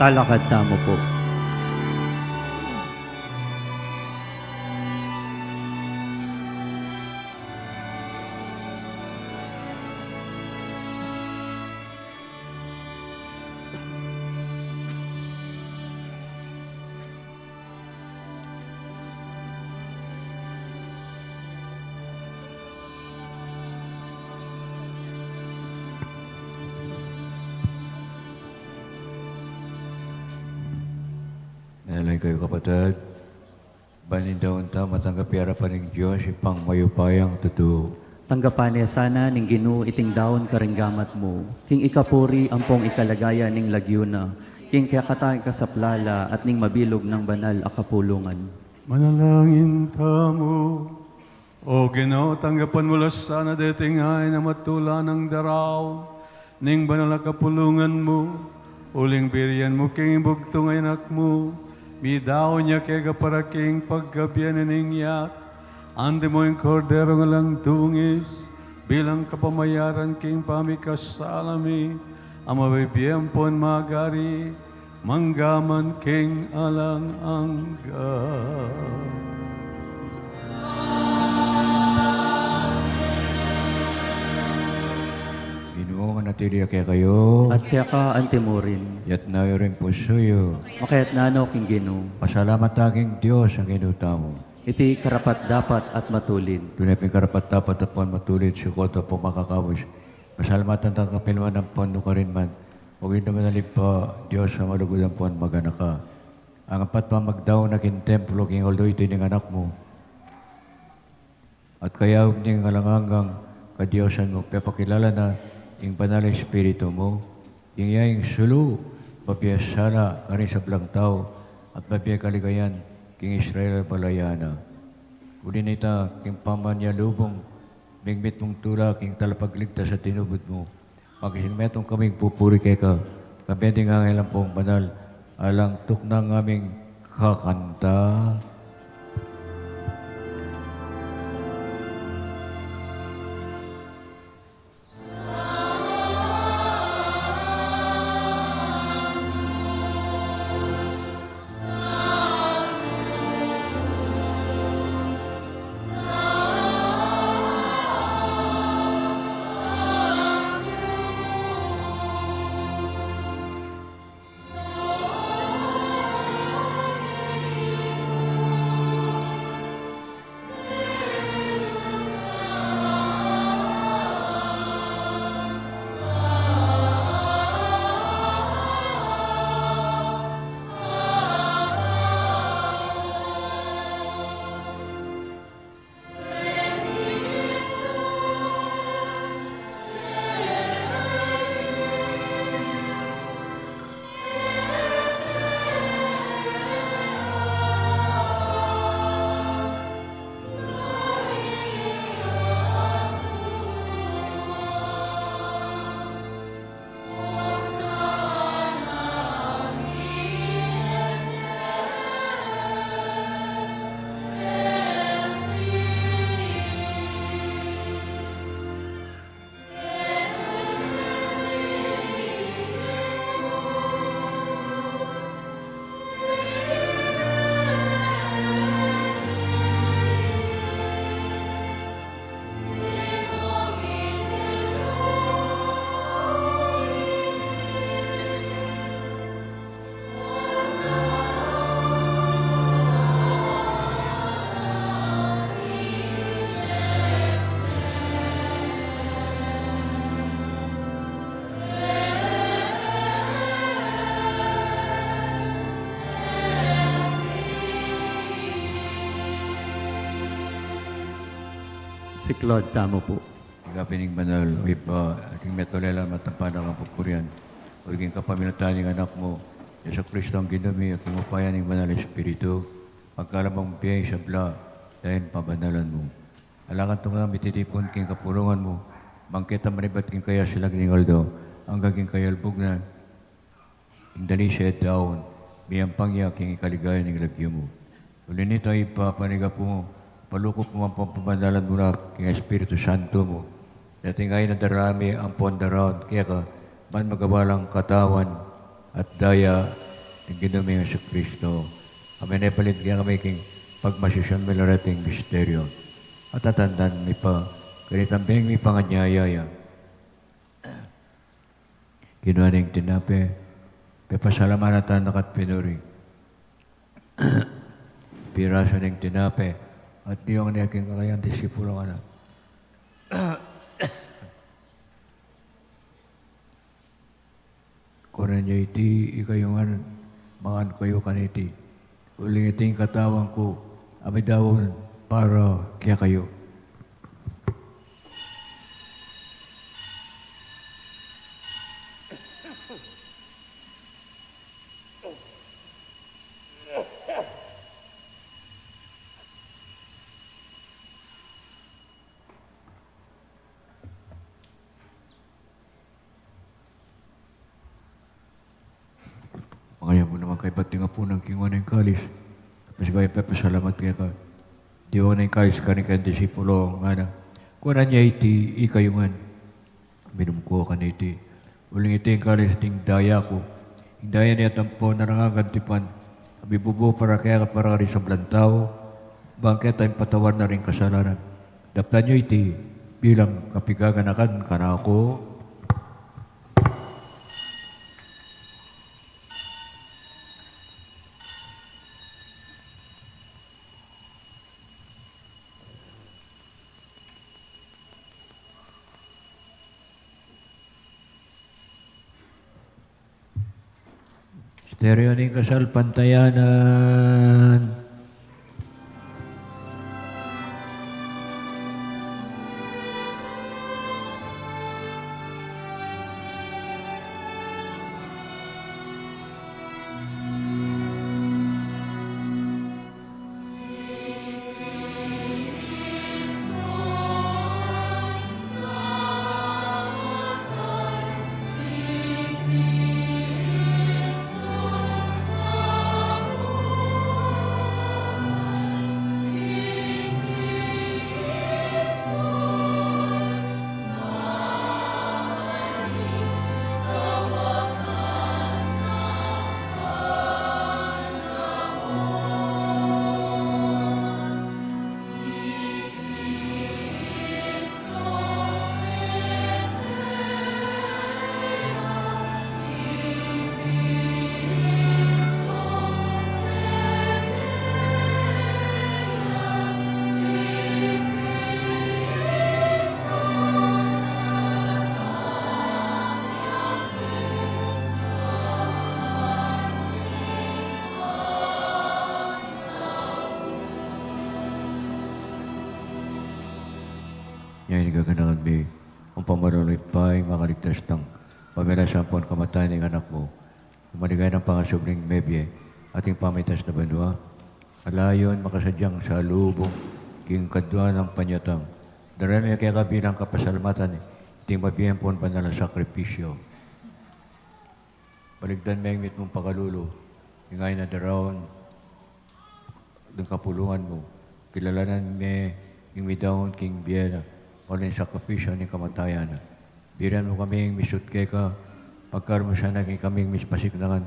Talakad tamo po. Nalay kayo kapatid. Banin daw ta matanggap yara pa ng Diyos ipang mayupayang totoo. Tanggapan niya sana ning Ginoo iting daon karinggamat mo. King ikapuri ampong ikalagaya ning lagyuna. King kayakatay kasaplala at ning mabilog ng banal akapulungan. Manalangin tamo. O Ginoo, tanggapan mo sana dating ay na matula ng daraw. Ning banal na kapulungan mo. Uling biriyan mo king bugtong ay anak mo. Midaw niya kay kaparaking paggabiyan ningyat. Andi mo yung kordero nga lang tungis. Bilang kapamayaran king pamikasalami. Ang mabibiyempon magari. Manggaman king alang angga. Ginoo nga natili kaya kayo. At kaya ka antimurin. Yat na rin po suyo. Makayat nano king Ginoo. Pasalamat aking Diyos ang inuta mo. Iti karapat dapat at matulin. Tunay ping karapat dapat at pon matulit si Koto po makakawis. Pasalamatan ang kapilwan ng pondo ka rin man. Huwag yun naman alip pa, Diyos sa malugod ang pon magana ka. Ang apat pa magdaw na kin templo king although ito yung anak mo. At kaya huwag niyang alangangang kadiyosan mo, papakilala na yung banal na espiritu mo, yung yaing sulu, papiyasala, kani sa blang tao, at papiyay kaligayan, king Israel palayana. Uli nita, king pamanya lubong, mingmit mong tula, king talapagligtas sa tinubod mo. Magsimmetong kaming pupuri kay ka, kabending ang ilang pong banal, alang tuknang aming kakanta. Si Claude tamo po. Ikapining banal, uy pa, ating metolela matampanang ang pupurian. Huwaging kapamilatan ng anak mo, Yesu Kristo ang ginumi at imupayan ng banal na espiritu, pagkalamang biyay sa bla, dahil pabanalan mo. Alangan itong namin titipon king kapulungan mo, bangkita maribat king kaya silang ningaldo, ang gaging kayalbog na, king dali siya daon, biyang pangya king ikaligayan ng lagyo mo. Uli nito ay papaniga po mo, palukop mo ang pamamadalan mo na king Espiritu Santo mo. Dating ay nadarami ang pondaraon, kaya ka man magawalang katawan at daya ng Ginoong Yesu Kristo. Kami napalit kaya kami king pagmasisyon milarating misteryo. At tatandaan mi pa, kanitambing mi panganyayaya. Kinuha ng tinape, papasalamatan nakat pinuri. Piraso ng tinape, at niyong niyaking kakayang disipulo ka na. Kunan niya iti, ikayungan, mangan kayo kaniti. Uling iting katawang ko, amidawon para kaya kayo. Makaya mo naman kay pati nga po ng kinguan ng kalis. Mas ba ipapasalamat kaya ka. Di mo na yung kalis ka ni kang disipulo nga na. Kunan niya iti ikayungan. Minumkuha ka na iti. Uling iti yung kalis ting daya ko. Yung daya niya tampo na nangagantipan. Abibubo para kaya ka para rin sa blantaw. Bangkit tayong patawar na rin kasalanan. Daptan niyo iti bilang kapigaganakan ka na ako. Stereo ng kasal pantayanan. Yan yung gaganakan mi. Kung pamanuloy pa ay makaligtas ng pamilasampon kamatayan ng anak mo. Umaligay ng pangasubring mebye, ating pamitas na banwa. Alayon makasadyang sa lubong, king kadwa ng panyatang. Daran niya kaya kabilang kapasalamatan, iting mabiyempon pa na sakripisyo. Baligdan may ngit mong pakalulo, ingay na darawon, ng kapulungan mo. Kilalanan may yung midawon king biyena, walang sakripisyo ni kamatayan. Biran mo kaming misut kay ka, pagkaroon mo siya naging kaming mispasiklangan,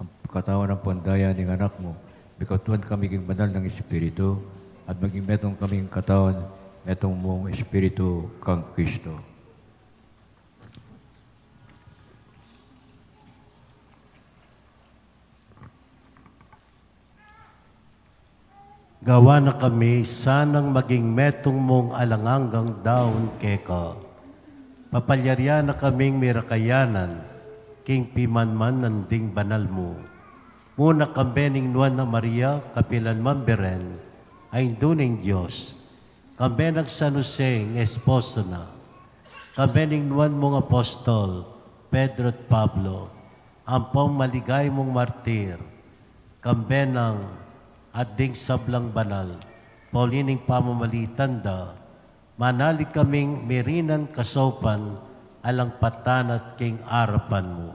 ang katawan ng pandaya ng anak mo, bikatuan kami king banal ng Espiritu, at maging metong kaming katawan, metong mong Espiritu kang Kristo. Gawa na kami, sanang maging metong mong alanganggang daon keka. Papalyarya na kaming mirakayanan, king pimanman nanding banal mo. Muna kambening nuan na Maria, kapilan mamberen, ay duning Diyos. Kambenang San Jose, ng esposo na. Kambening nuan mong apostol, Pedro at Pablo, ampong maligay mong martir. Kambenang at ding sablang banal, Paulining pamamalitan da, manalig kaming merinan kasopan, alang patan at king arapan mo.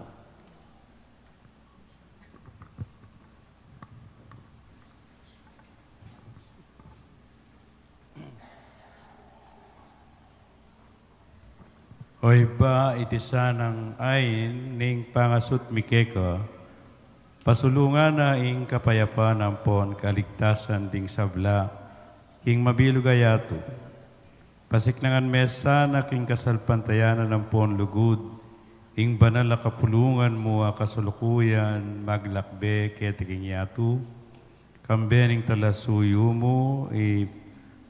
Hoy ba iti sanang ain ning pangasut mikeka, Pasulungan na ing kapayapaan ampon kaligtasan ding sabla, king mabilugayato. Pasiknangan mesa na king kasalpantayanan ampon lugud, ing banal na kapulungan mo kasulukuyan maglakbe ketiking yatu. Kambening talasuyo mo,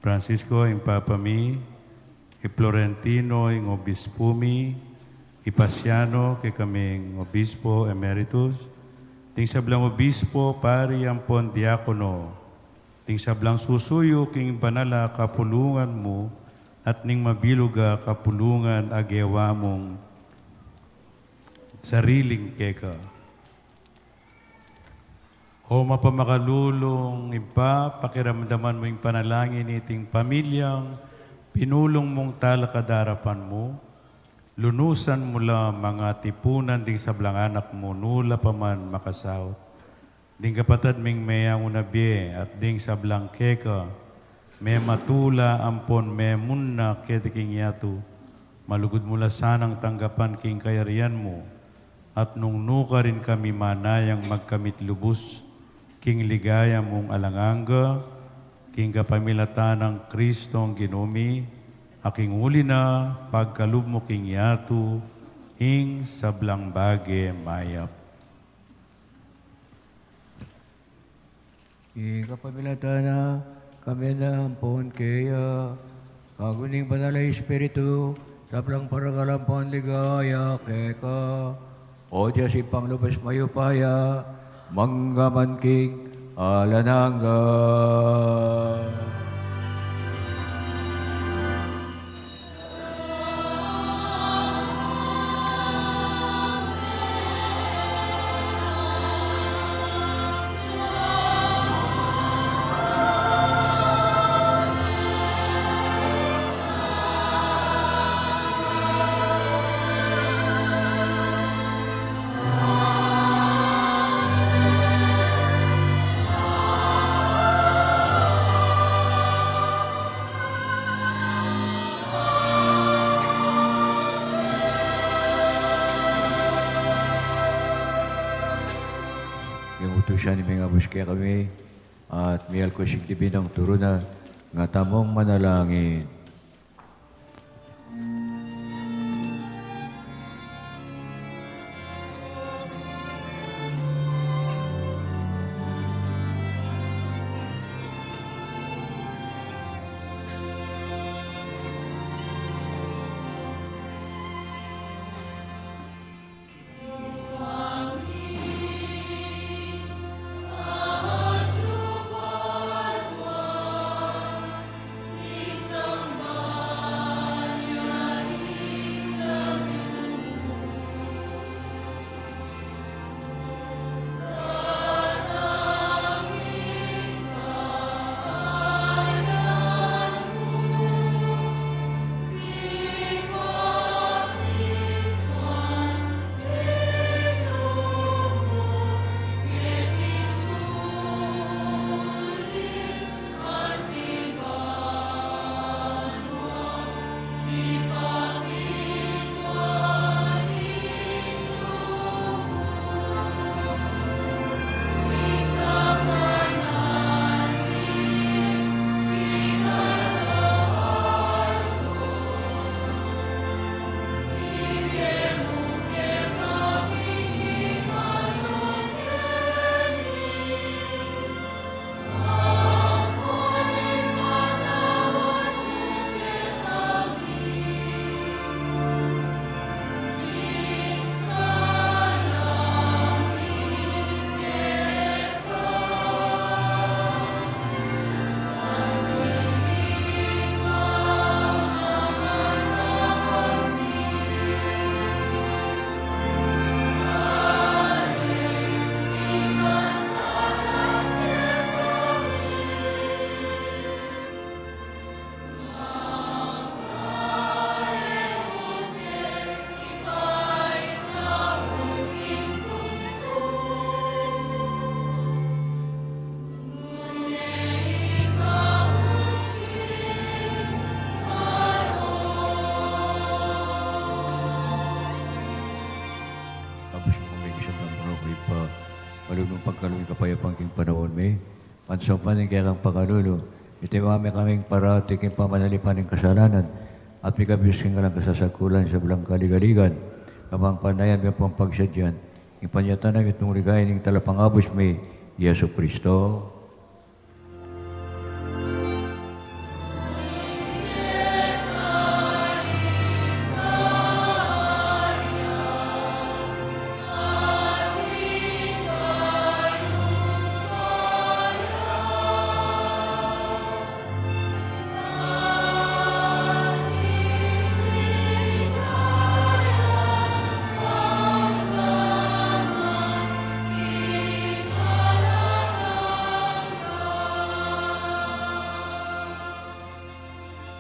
Francisco, ing Papa mi, Florentino, ing Obispo mi, Pasiano, kaming Obispo Emeritus, ting sablang Obispo, pari ampon diakono, ting sablang susuyo, king banala kapulungan mo, at ning mabiluga kapulungan agewa mong sariling keka. O mapamakalulong iba, pakiramdaman mo yung panalangin iting pamilyang pinulong mong talakadarapan mo, lunusan mula mga tipunan ding sablang anak mo, nula pa man makasahot. Ding kapatid ming mayang unabye at ding sablang keka, may matula ampon may munna ketiking yatu, malugod mula sanang tanggapan king kayarian mo, at nung nuka rin kami manayang magkamit lubos, king ligaya mong alanganga, king kapamilatan ng Kristong ginumi, aking uli na pagkalub mo king yatu, hing sablang bage mayap. King kapamilatan na kami na ampon kaya, kaguning banal na Espiritu, sablang paragalampon ligaya keka, o Diyos ipanglubas mayupaya, manggaman king alananga. Yung utusan ni mga buske kami at miyal ko sigdibin ang turuna nga tamong manalangin. Tapos kung may isang tamro ko ipa, malulong pagkalumi kapayapang king panahon may, pansampanin kaya kang pakalulo, itimami kaming parati king pamanalipan ng kasalanan, at mikabiyos king alang kasasakulan sa bulang kaligaligan, kapang panayan may pong pagsadyan, ipanyatan namin itong ligayin ng talapangabos may Yesu Kristo.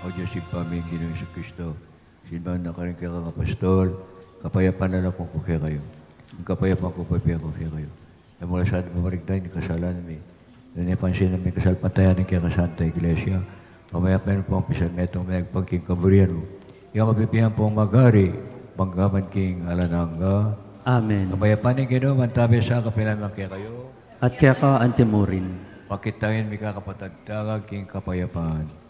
O Diyos, ipaming Ginoong Yesu Kristo, sinbahan na ka rin kaya kang apostol, kapayapaan na lang kung kukya kayo. Ang kapayapaan ko papiya kukya kayo. Na mula sa ating mamarigtay ni kasalanan may, na napansin na may kasalpatayan ng kaya kasanta Iglesia, pamayapaan po ang pisalmetong may nagpagking kaburian mo. Iyang mapipihan po ang magari, panggaman king alananga. Amen. Kapayapaan ni Ginoong, mantabi sa kapilan kaya kayo. At kaya ka antimurin. Pakitayin may kakapatagtagag king kapayapaan.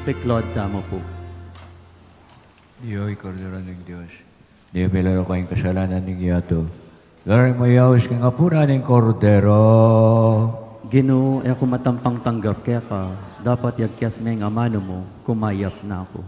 Si Claude Tamo po. Diyo'y kordero ng Diyos. Diyo pilaro kayong kasalanan ng yato. Laring mayawis kang apura ng kordero. Ginoo, ako matampang tanggap kaya ka. Dapat yagkyas may amano mo, kumayap na ako.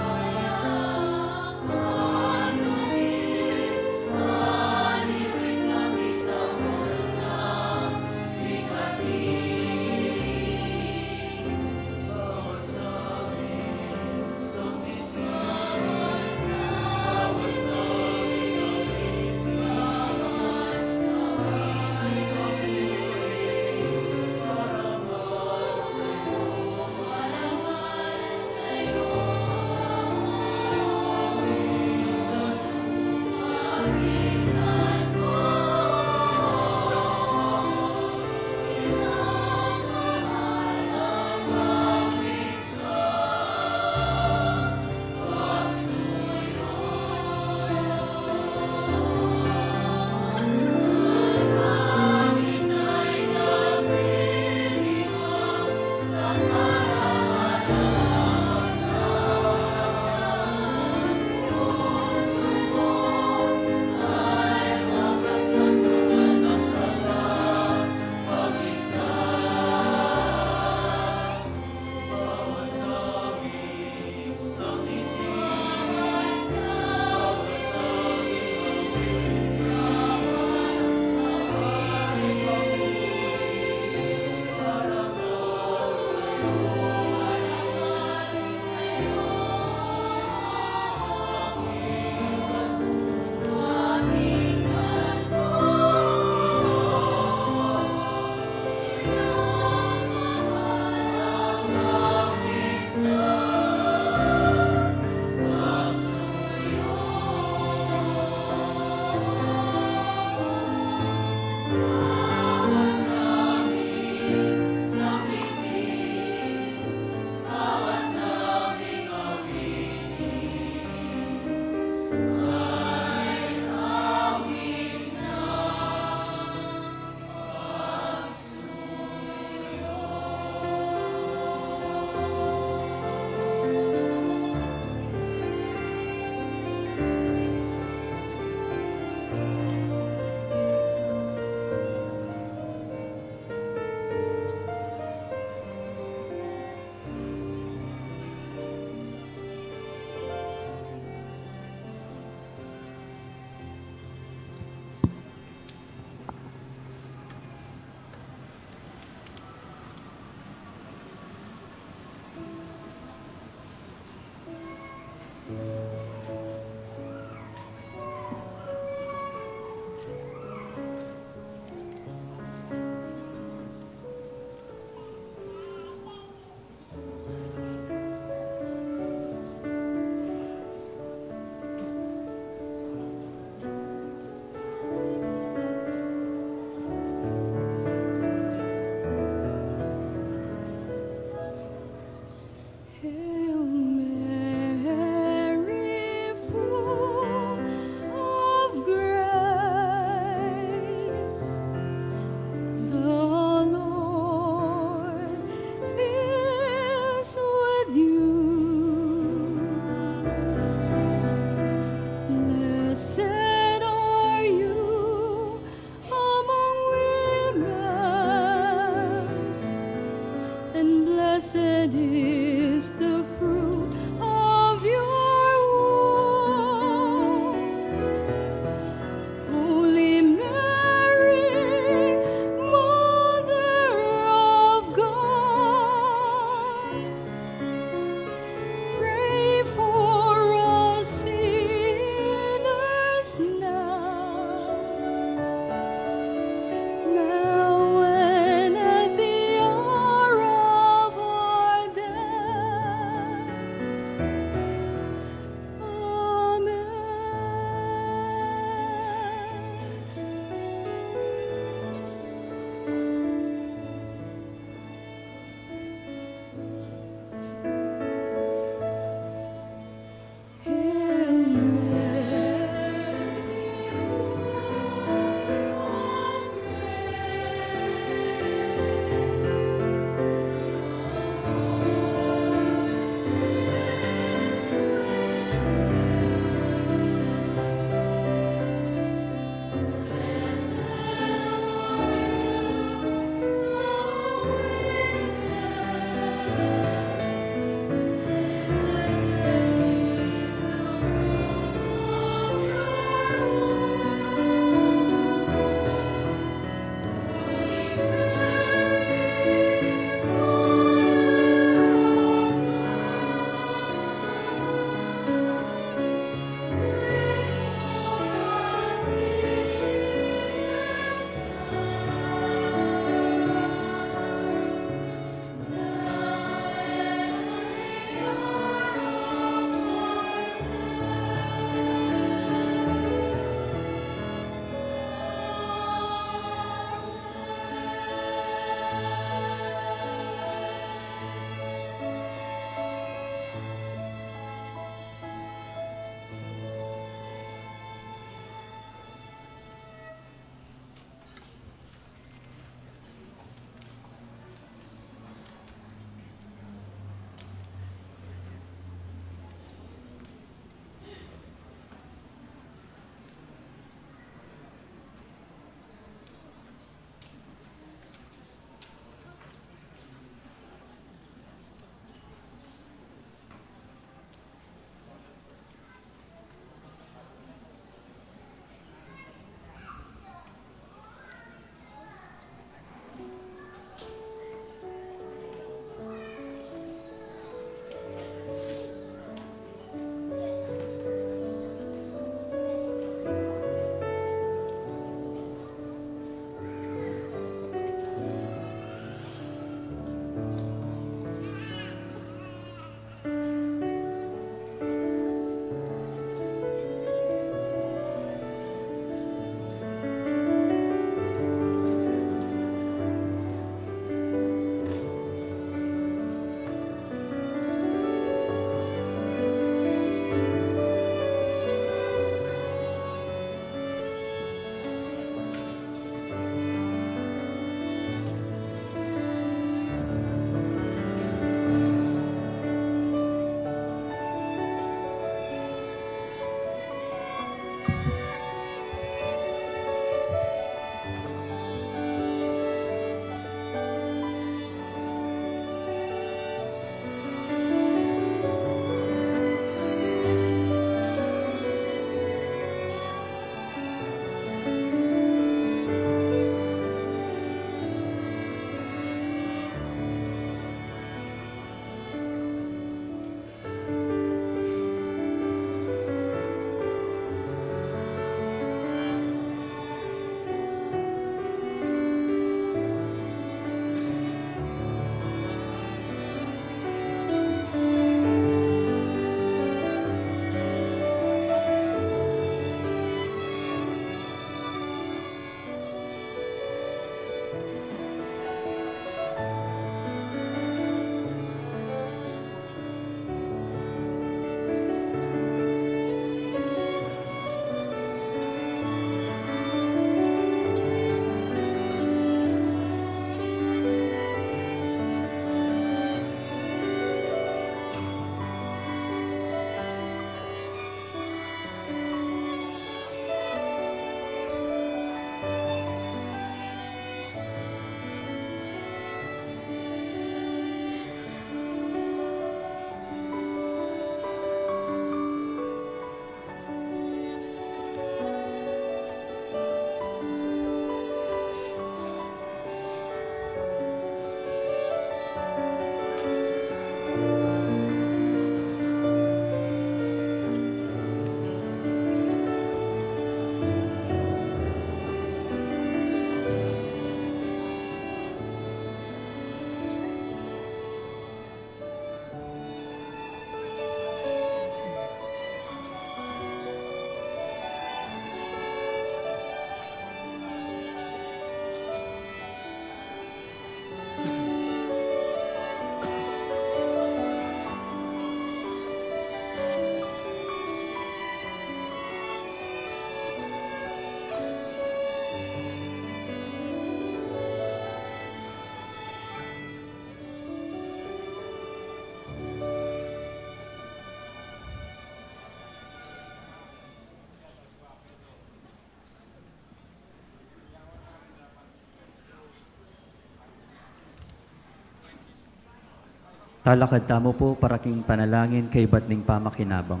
Talakad tamo po para king panalangin kay batning pamakinabang.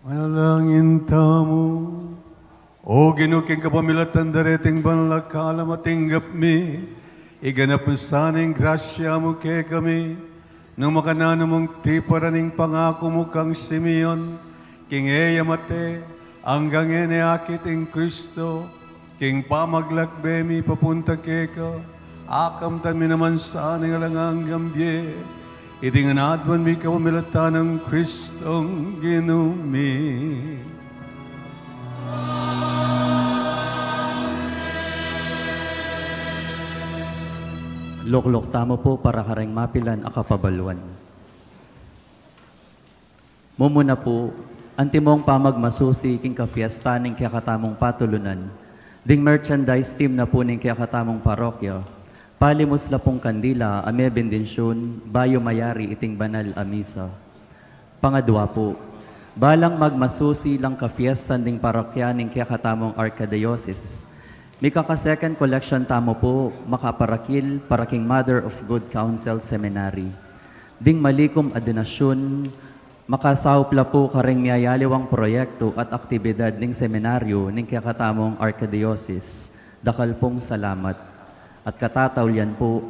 Manalangin tamo, o ginuking kapamilatan dareting banlag kalamatinggap mi, iganap mo sanang grasya mo kay kami, nang makanano mong tiparaning pangako mo kang Simeon, king eya mate, hanggang ene akit ing Kristo, king pamaglakbe mi papunta kay ka, akamtan mi naman sanang alangang gambye, itinganadwan mi kapamilatan ng Kristong ginumi. Luklok tamo po para kareng mapilan a kapabaluan. Mumuna po, antimong pamagmasusi king kafiesta ning kaya katamong patulunan, ding merchandise team na po ning kaya katamong parokya, palimos la pong kandila, ame bendensyon, bayo mayari iting banal a misa. Pangadwa po, balang magmasusi lang kafiesta ding parokya ning kaya katamong Archdiocese, may kaka-second collection tamo po, makaparakil para king Mother of Good Counsel Seminary. Ding malikom a donasyon, makasawpla po karing miyayaliwang proyekto at aktibidad ning seminaryo ning kakatamong Archdiocese. Dakal pong salamat. At katatawlyan po,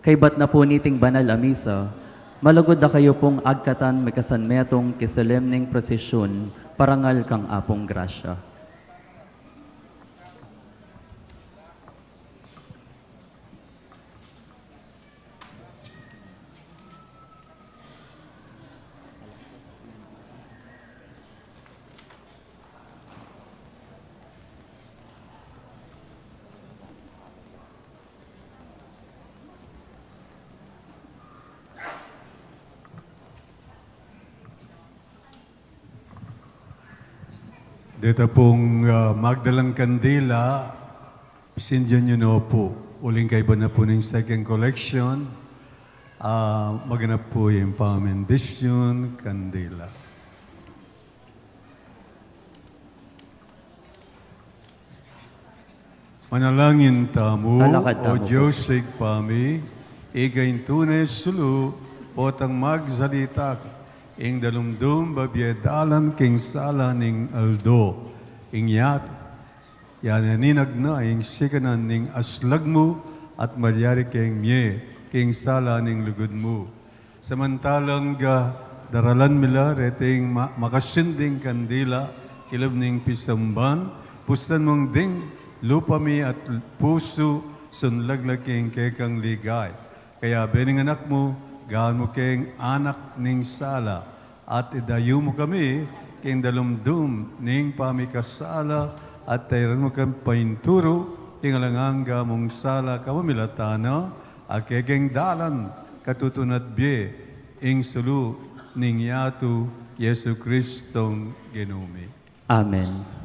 kay bat na po niting banal a misa, malugod na kayo pong agkatan may kasanmetong kisolemning prosesyon parangal kang apong grasya. Dito pong magdalang kandila, sindihan nyo na po. Uling kaiba na po ng second collection. Maganap po yung pamendisyon, kandila. Manalangin tamo, Talakad o tamo po. Diyos sigpami, igayin tunay sulu, potang magsalita, ing dalumdum babyedalan king sala ning aldo, ing yat, yan ninagna ing sikanan ning aslag mo, at malyari king mye, king sala ning lugod mo. Samantalang daralan mila reting makasinding kandila, kilab ning pisamban, pustan mong ding lupa mi at puso, sunlaglaking kekang ligay. Kaya bening anak mo, gaan mo keng anak ning sala, at idayo mo kami keng dalumdum ning pamikasala, at tayran mo kang painturo, tingalanganga mong sala kamamilatana, at kekeng dalan katutunat bie, ing sulu ning yatu Yesu Kristong ginumi. Amen.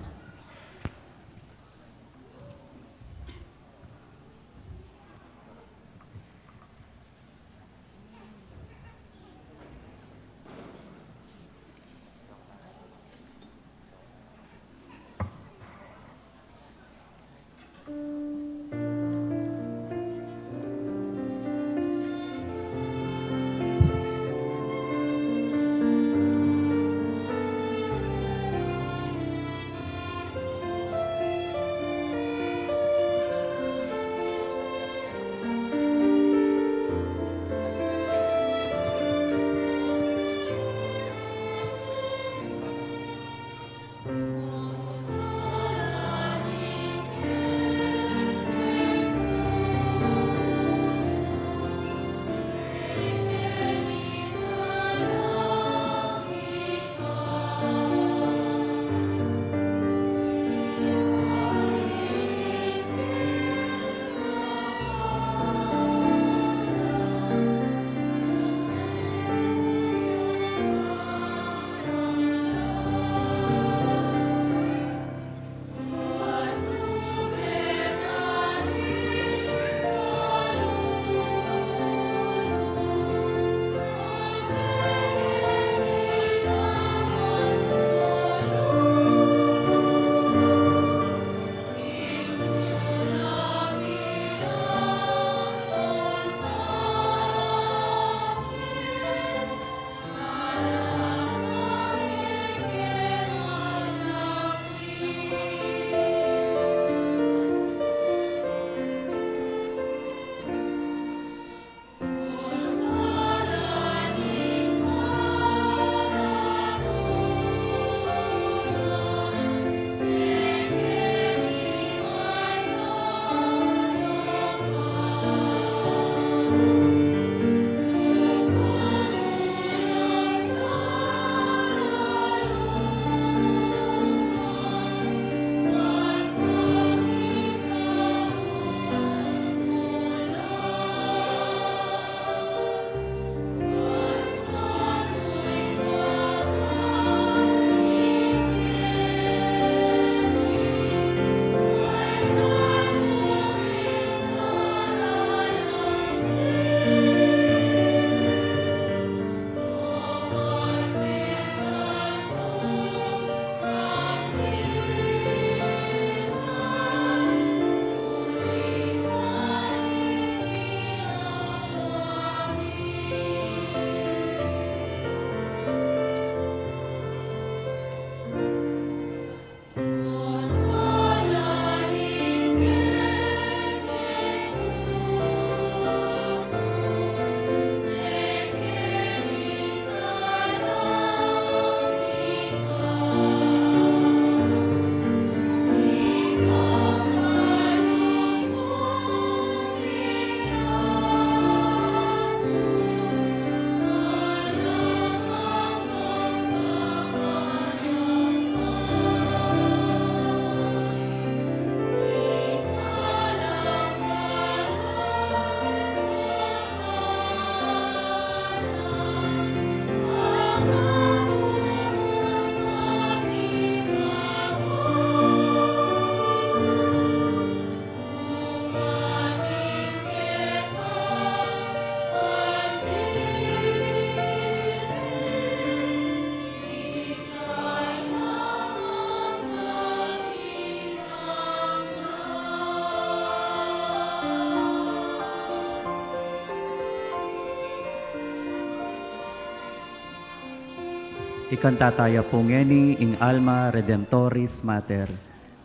ikantataya pongeni ing alma redemptoris mater,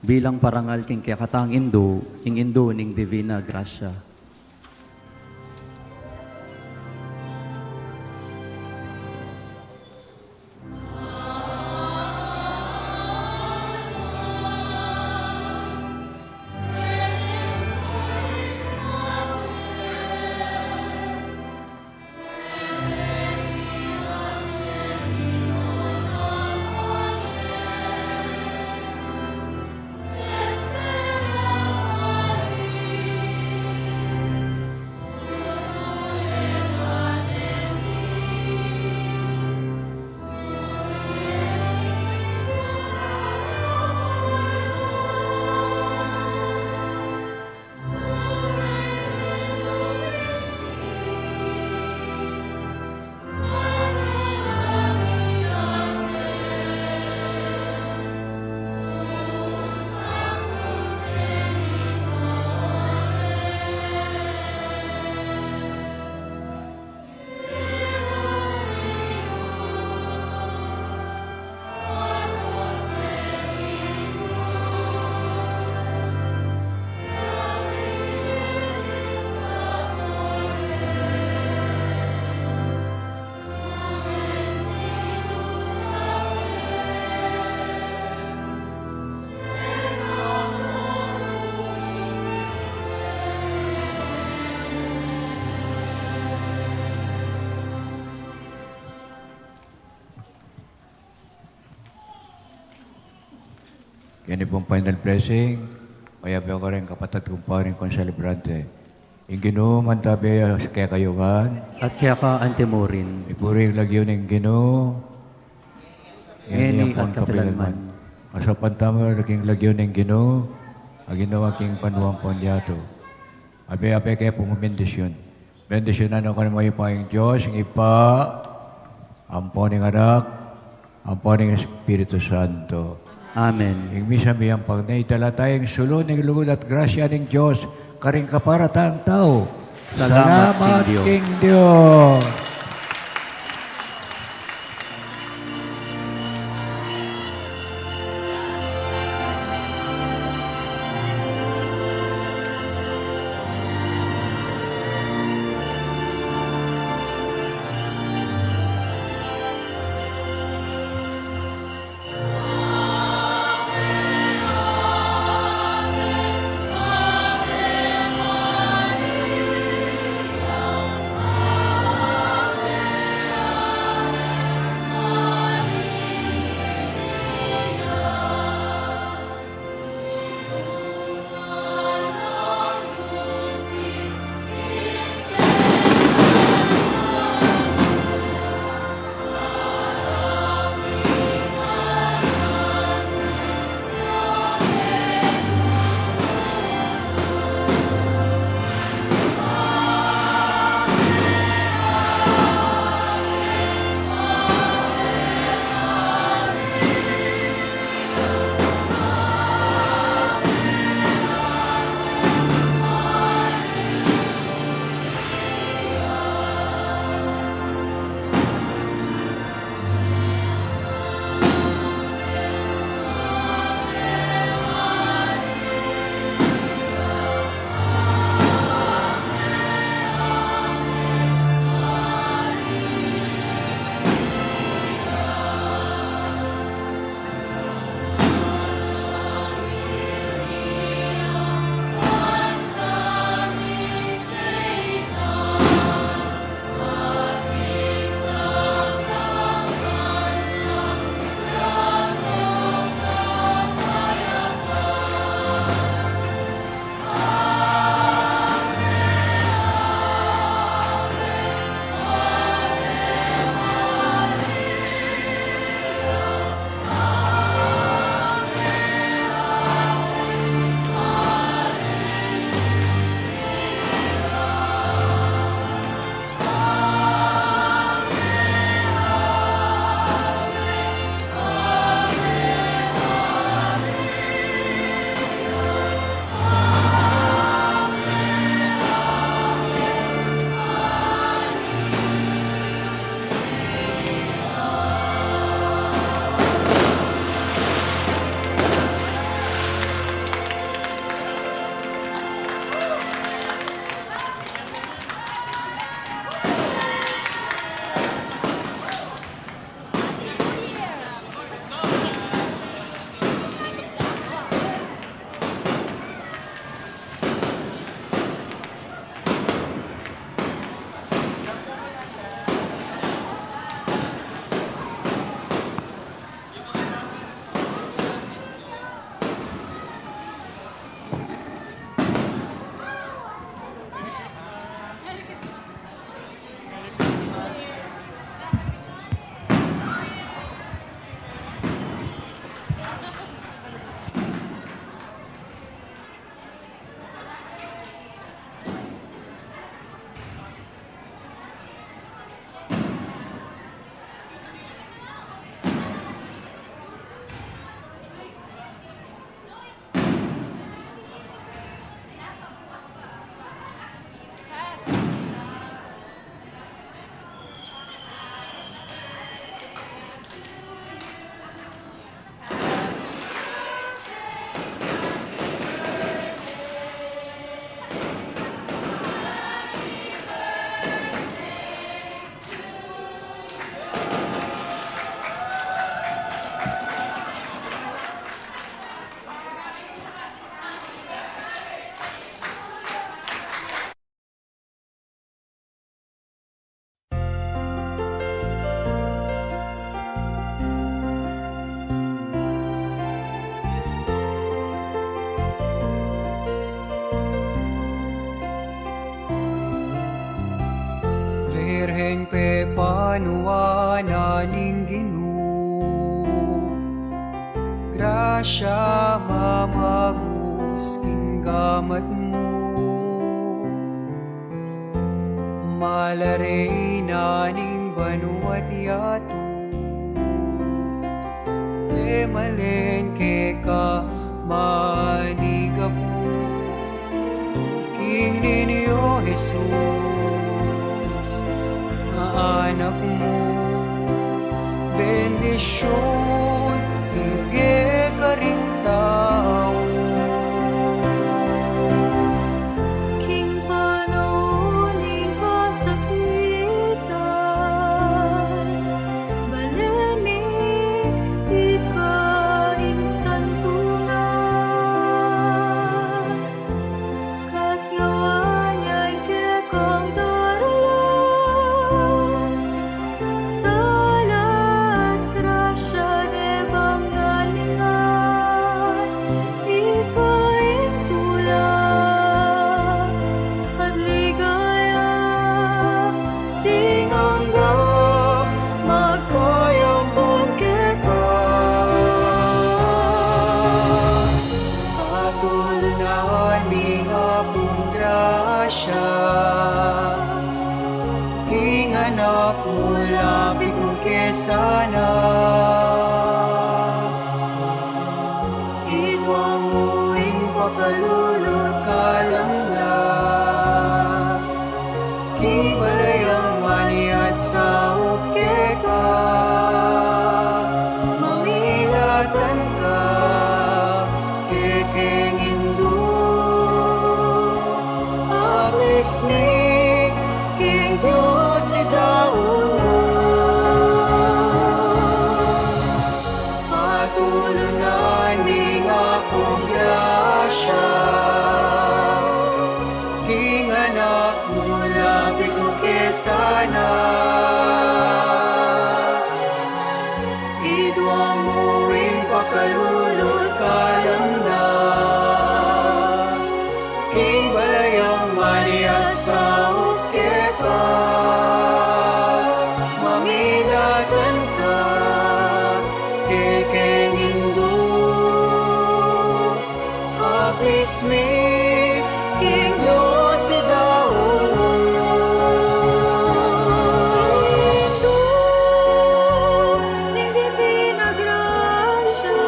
bilang parangal king kakatang Indo, ing Indo ning divina gracia. Yan pong final blessing. Mayabi ko rin kapatid kong paring konselebrante. Yung Ginoo mantabi kaya kayuhan. At kaya ka antemorin, Ipuring lagyo ng Ginoo. ngeni at kapilanman. Kasapan tamo laking lagyo ng Ginoo. Ang Ginoo aking panuwang ponyato. Abe-abe kaya pong bendisyon. Bendisyonan ako ng mga ipahing Diyos, ang ipa, ang poning anak, ang poning Espiritu Santo. Amen. Ing misami ang pagnaitala tayong sulod ng lugod at grasya ng Diyos, karing kaparatang tao. Salamat, King Diyos. King Diyos. Birhen pe panuana ning Ginoo, grasya mamagus king gamat mo, malare na ning banuat yato, e malen ke ka maniga po, king ninyo Jesus, na anak mo, bendisyon, ibigay ka rin tao. King panaunin kasakitan, baleni ikaing santunan, kas ngawanya kekang daralan, salat grasya de banggalingan, ikaing tulang at ligaya, tinganggap magpayambon keka. Katulunan ni Apong grasya, king anak mo lapit mo kesana, itwang muing pakalulot kalamna, king balayang maniat sa ukeka, mamilatan ka, kekeng Hindu, aplisni, king Diyos si patulunan ning akong grasya, king anak mo lapit mo kesana, idwa mo ing pakalulot kalamna, king balayang maniat sa ukeka, mamilatan ka, kekeng Hindu, apismi, king Diyos si Ito, ning divina grasya,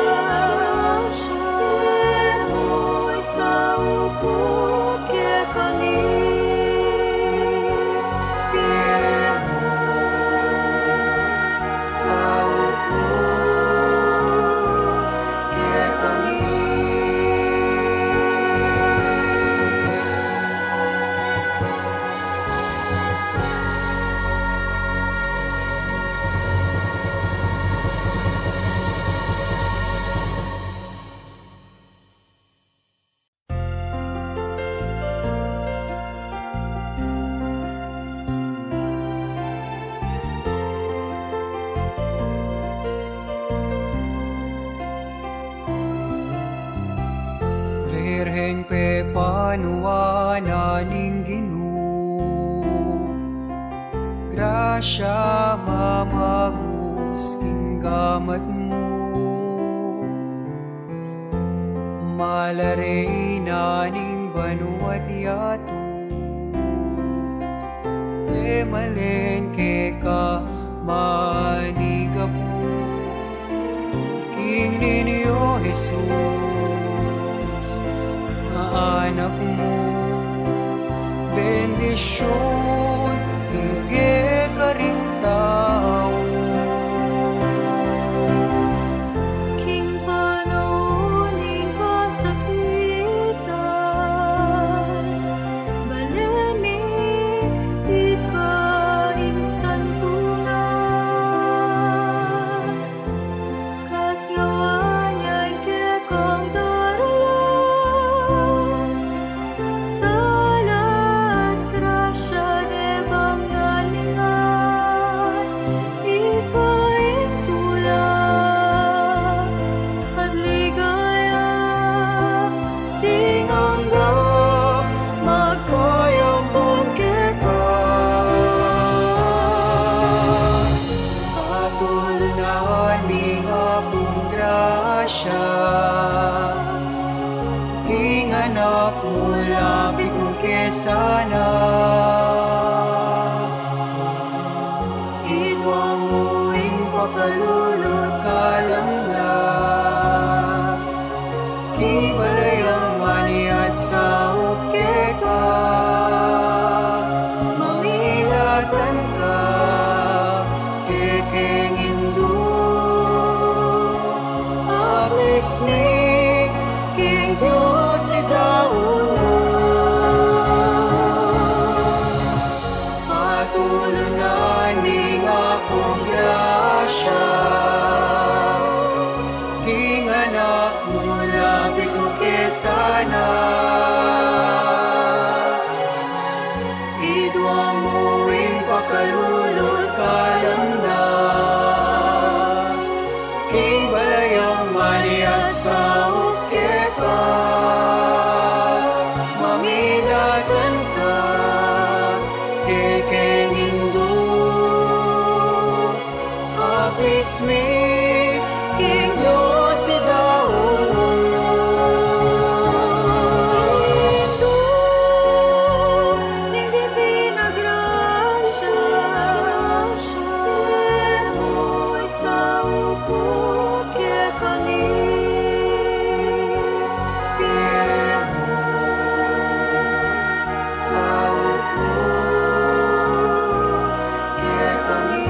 mo'y sa upot ke kami. sa upot kaya kami. Virhen pe panuana ning Ginoo, grasya mamagus king gamat mo, malare na ning banuat yato, e malen ke ka maniga po, king ninyo Jesus, na anak mo, bendisyon, ibigay ka rin tao. King panaunin kasakitan, baleni ikaing santunan, kas ngawanya kekang daralan, salat grasya de banggalingan, sana. Idwa mo'ing pakalulot Kalam na king balayang maniat sa uke ka, mamilatan ka kekeng indu apis ni king Diyos si patulunan ning akong grasya. King anak mo, lapit mo kesana. Idwa mo ing pakalulot kalam na. King balayang maniat sa uke ka, mamilatan ka kekeng indu apis mi king Diyos si ning divina grasya. Mo'y sa upot ke kami. sa upo kaya kami.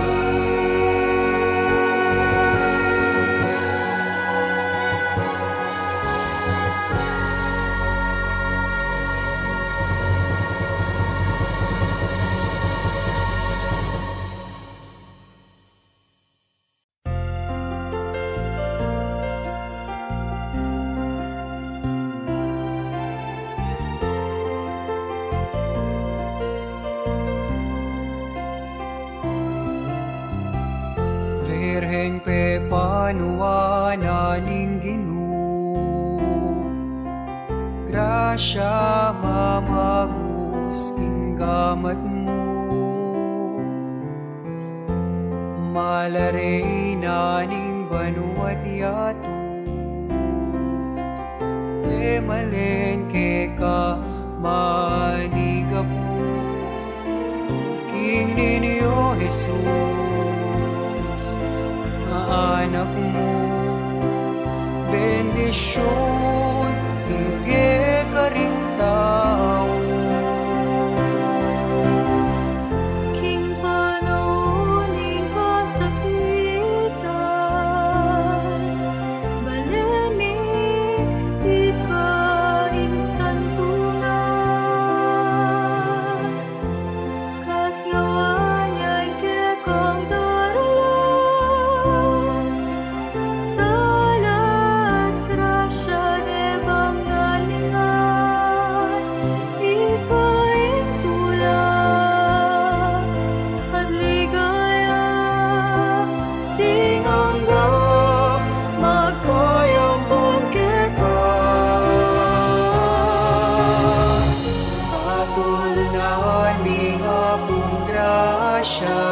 Virhen kwe panuana ning Ginoo, grasya mamagus king gamat mo, malaray na ning banuat yato, malen ke ka manigapu, king ninyo Jesus, anak mo, bendisyon, bigay ka rin tao. King panauning kasakitan, baleni ikain santunan, kas ngawanyay kekong darlan, salat grasya nebang nalingan, ikain tulang at ligaya, Tinganggap magpayambon ka, patulunan ning akong grasya.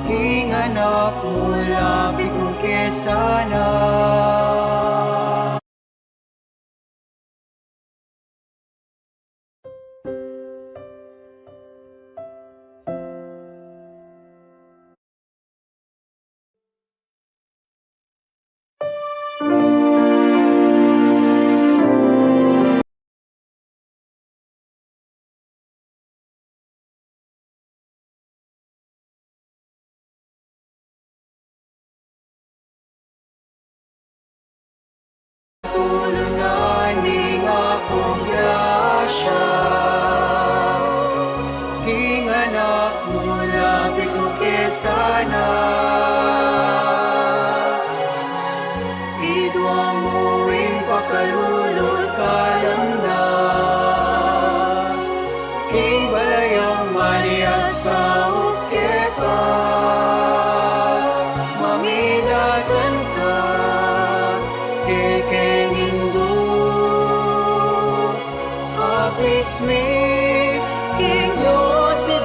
King anak mo, lapit mo kesana. Patulunan ning akong grasya. King anak mo, lapit mo kesana. Idwa mo ing pakalulot kalam na. King balayang maniat sa uke ka, mamilatan ka kekeng indu apis mi king Diyos si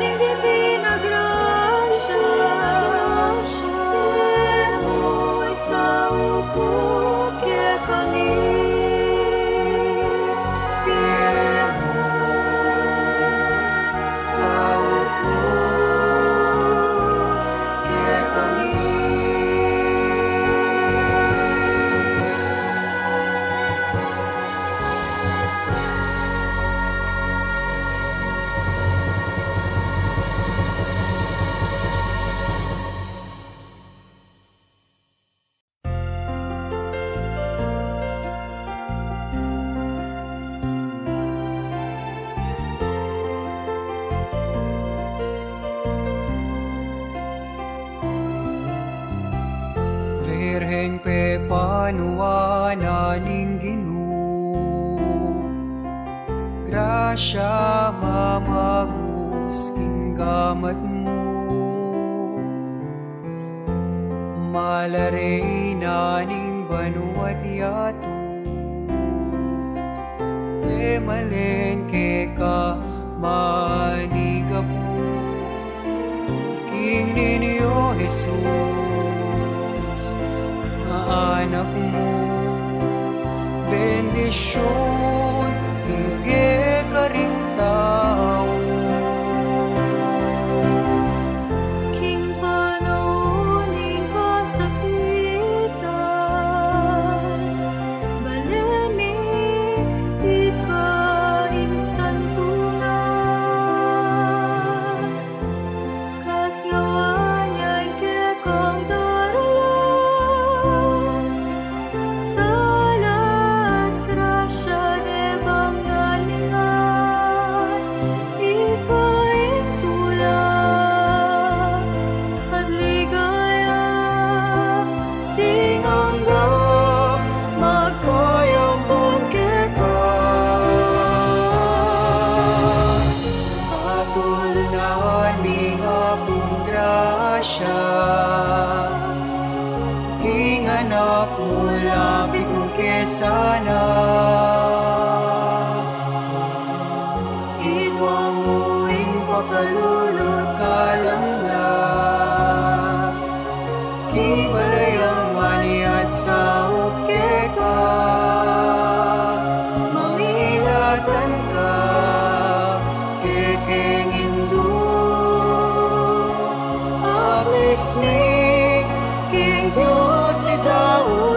ning divina grasya. Mo'y upot ke kami. Piemo sa upot ke kami. Virhen pe panuana ning Ginoo, grasya mamagus king gamat mo, malare na ning banuat yato, e malen ke ka manigapu, king ninyo Jesus, anak mo, bendisyon, ibigay ka ring tao. King panaunin kasakitan, baleni ikaing santunan, kas ngawanya ke kang daralan, salat grasya de banggalingan, ikaing tulang at ligaya, tinganggap magpayambon ke ka. Katulunan ni Apong grasya, king anak mo lapit mo kesana. Itwang muing pakalulot kalamnan, king balayang maniat sa uke ka, mamilatan ka, keking indu, ablis ni king Diyos si Daud.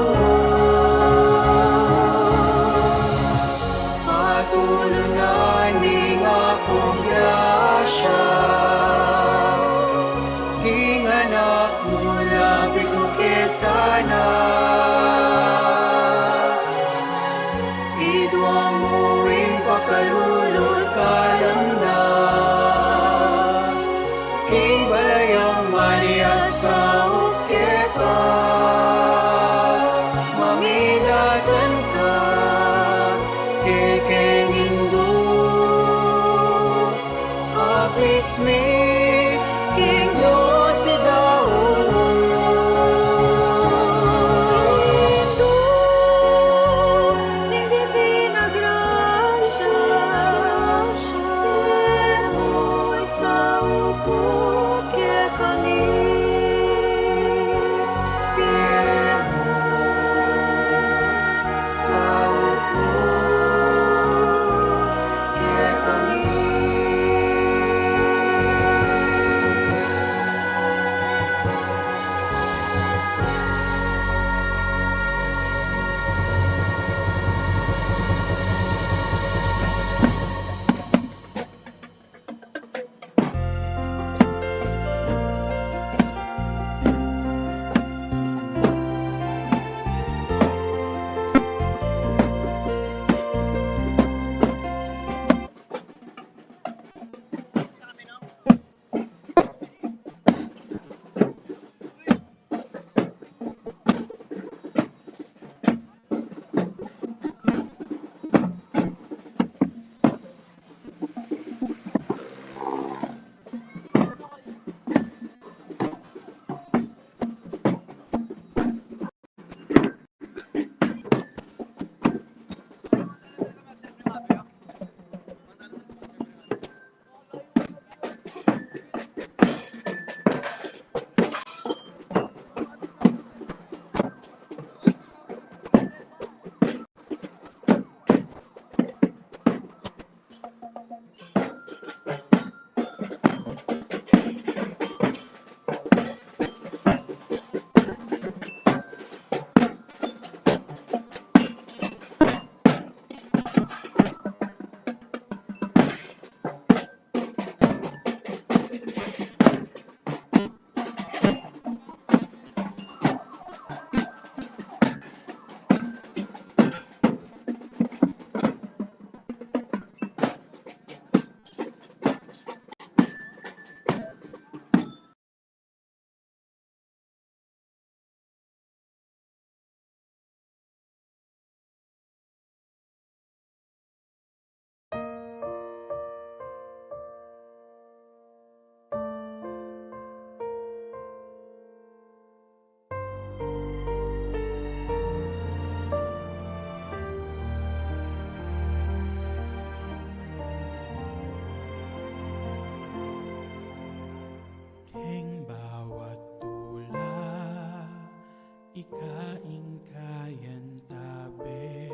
laing kayan tabi,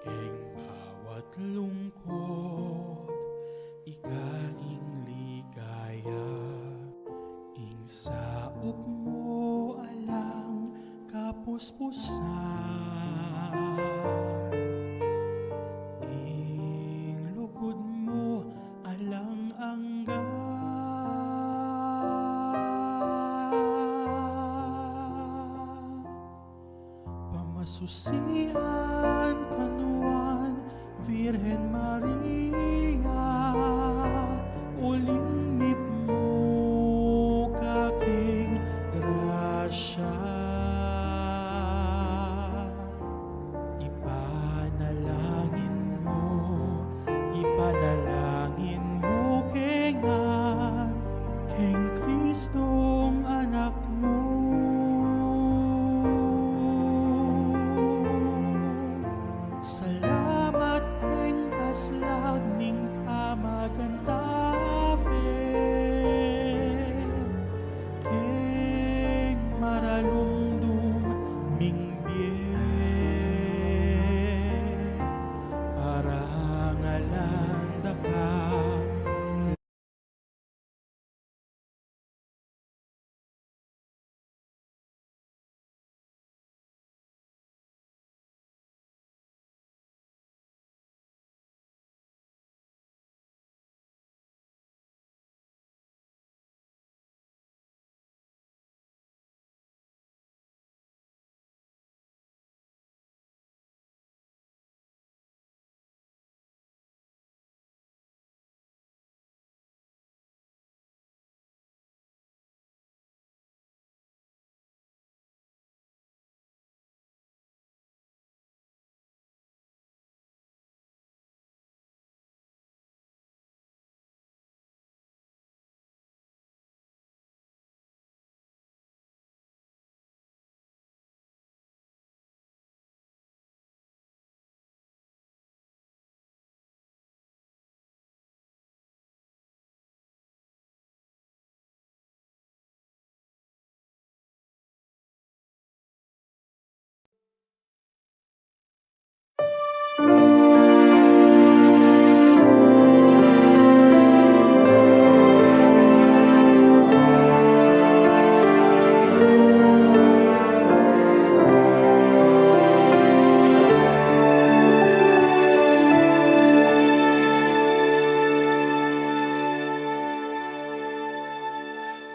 keng bawat lungkot, ikaing ligaya, ing saup mo alang kapuspusan, ing lugod mo alang anggan. Pamasusian kanuan Virgen Maria, ulimip mo kaking grasya. Ipanalangin mo kengan, keng Kristong anak mo. Salamat keng aslag ning pamagantabi, keng maralumdum ming biyen, parangalanda ka.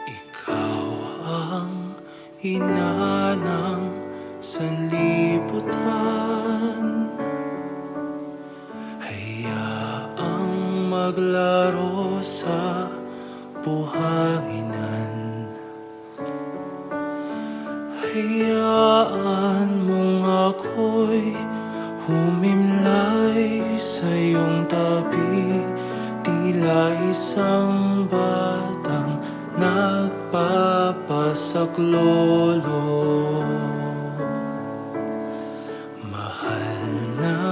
Ikaw ang ina ng sanlibutan, hayaang maglaro sa buhanginan. Hayaan mong ako'y humimlay sa iyong tabi, tila isang batang nagpapasaklolo. Mahal na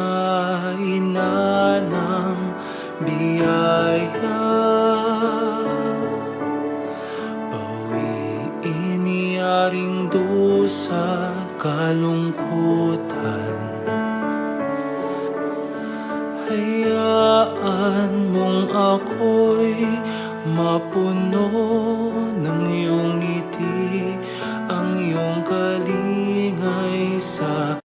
ina ng biyaya, bawiin niyaring dusa kalungkutan. Hayaan mong ako'y mapuno ng iyong ngiti, ang iyong kalingay sa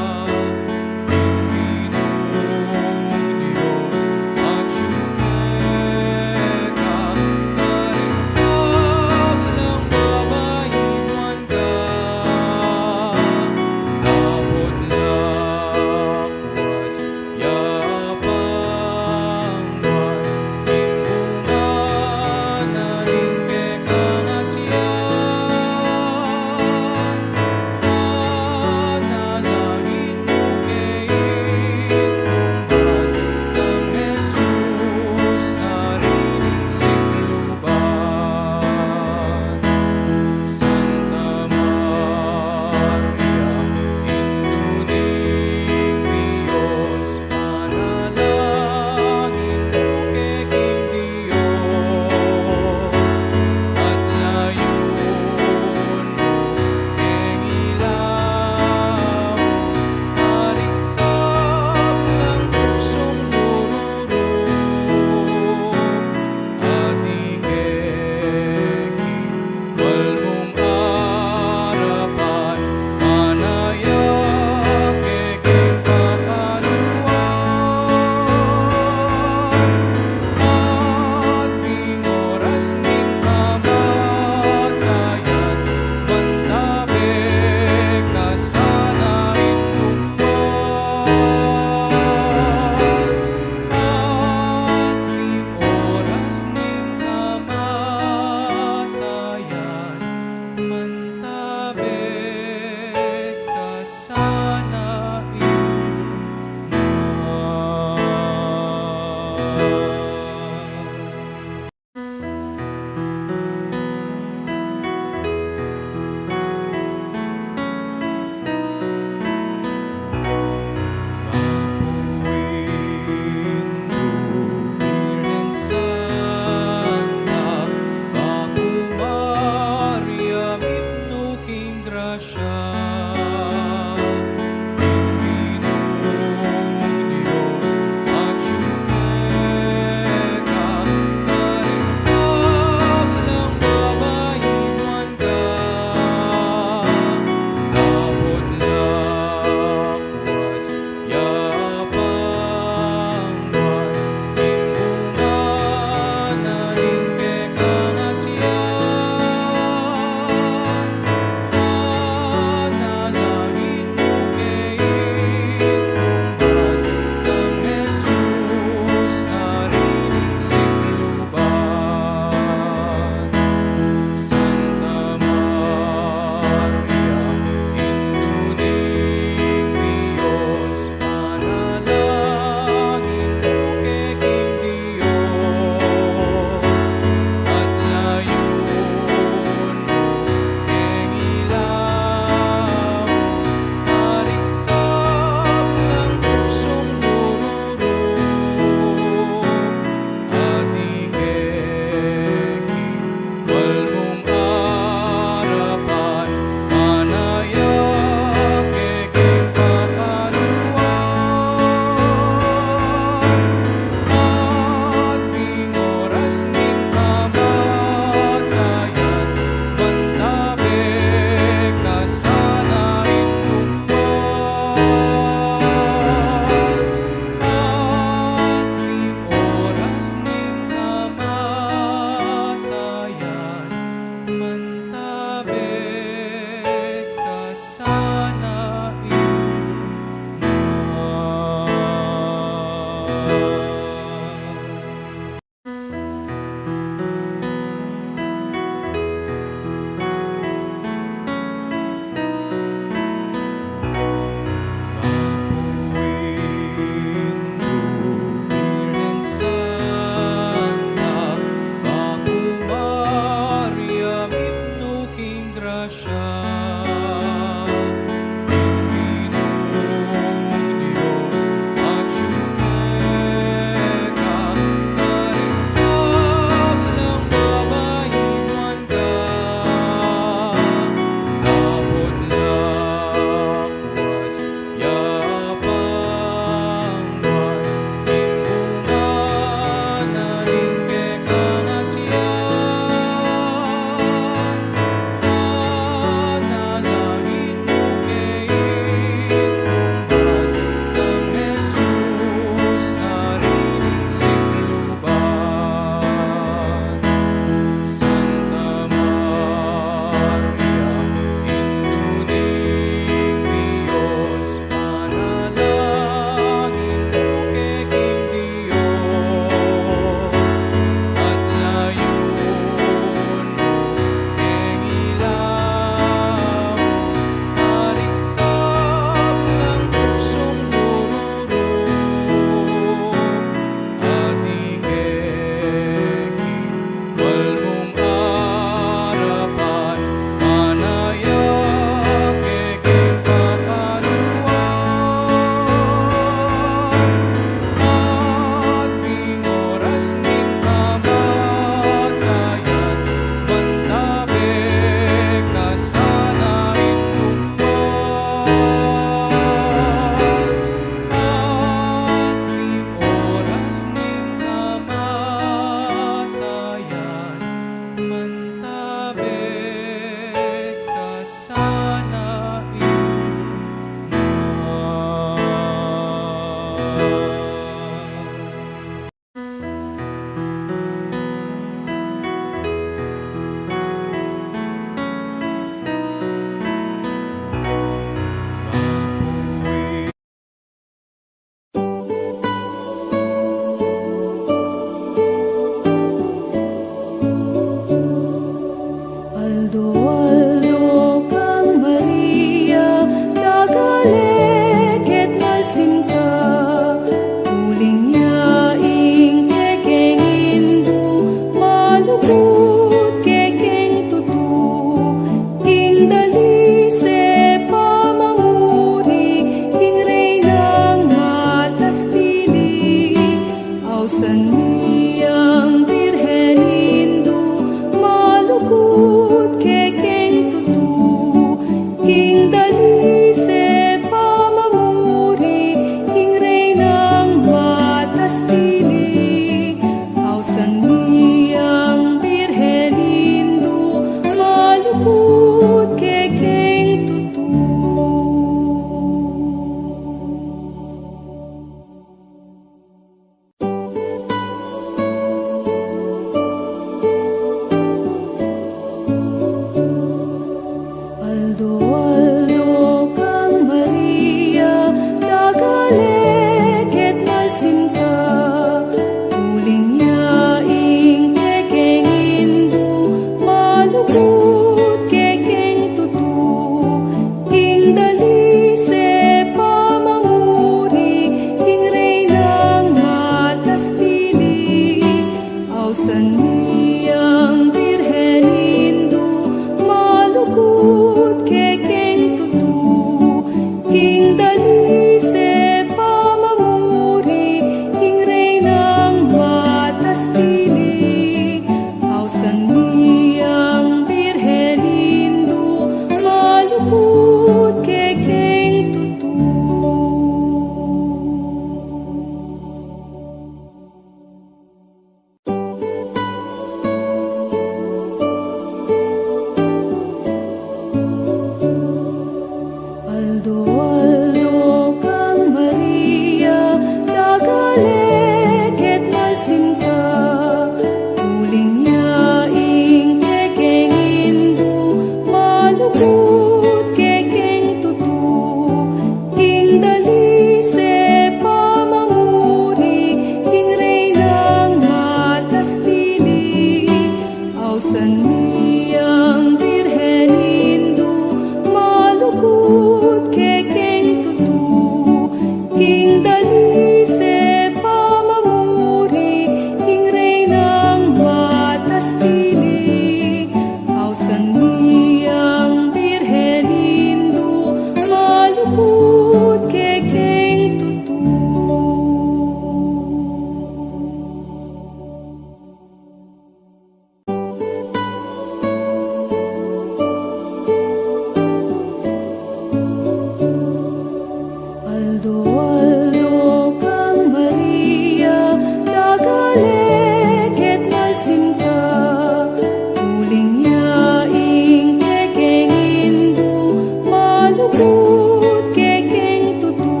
Aldo, Aldo kang Maria, dagaleket malsinta, uling yaing kekeng Hindu, malukut kekeng tutu,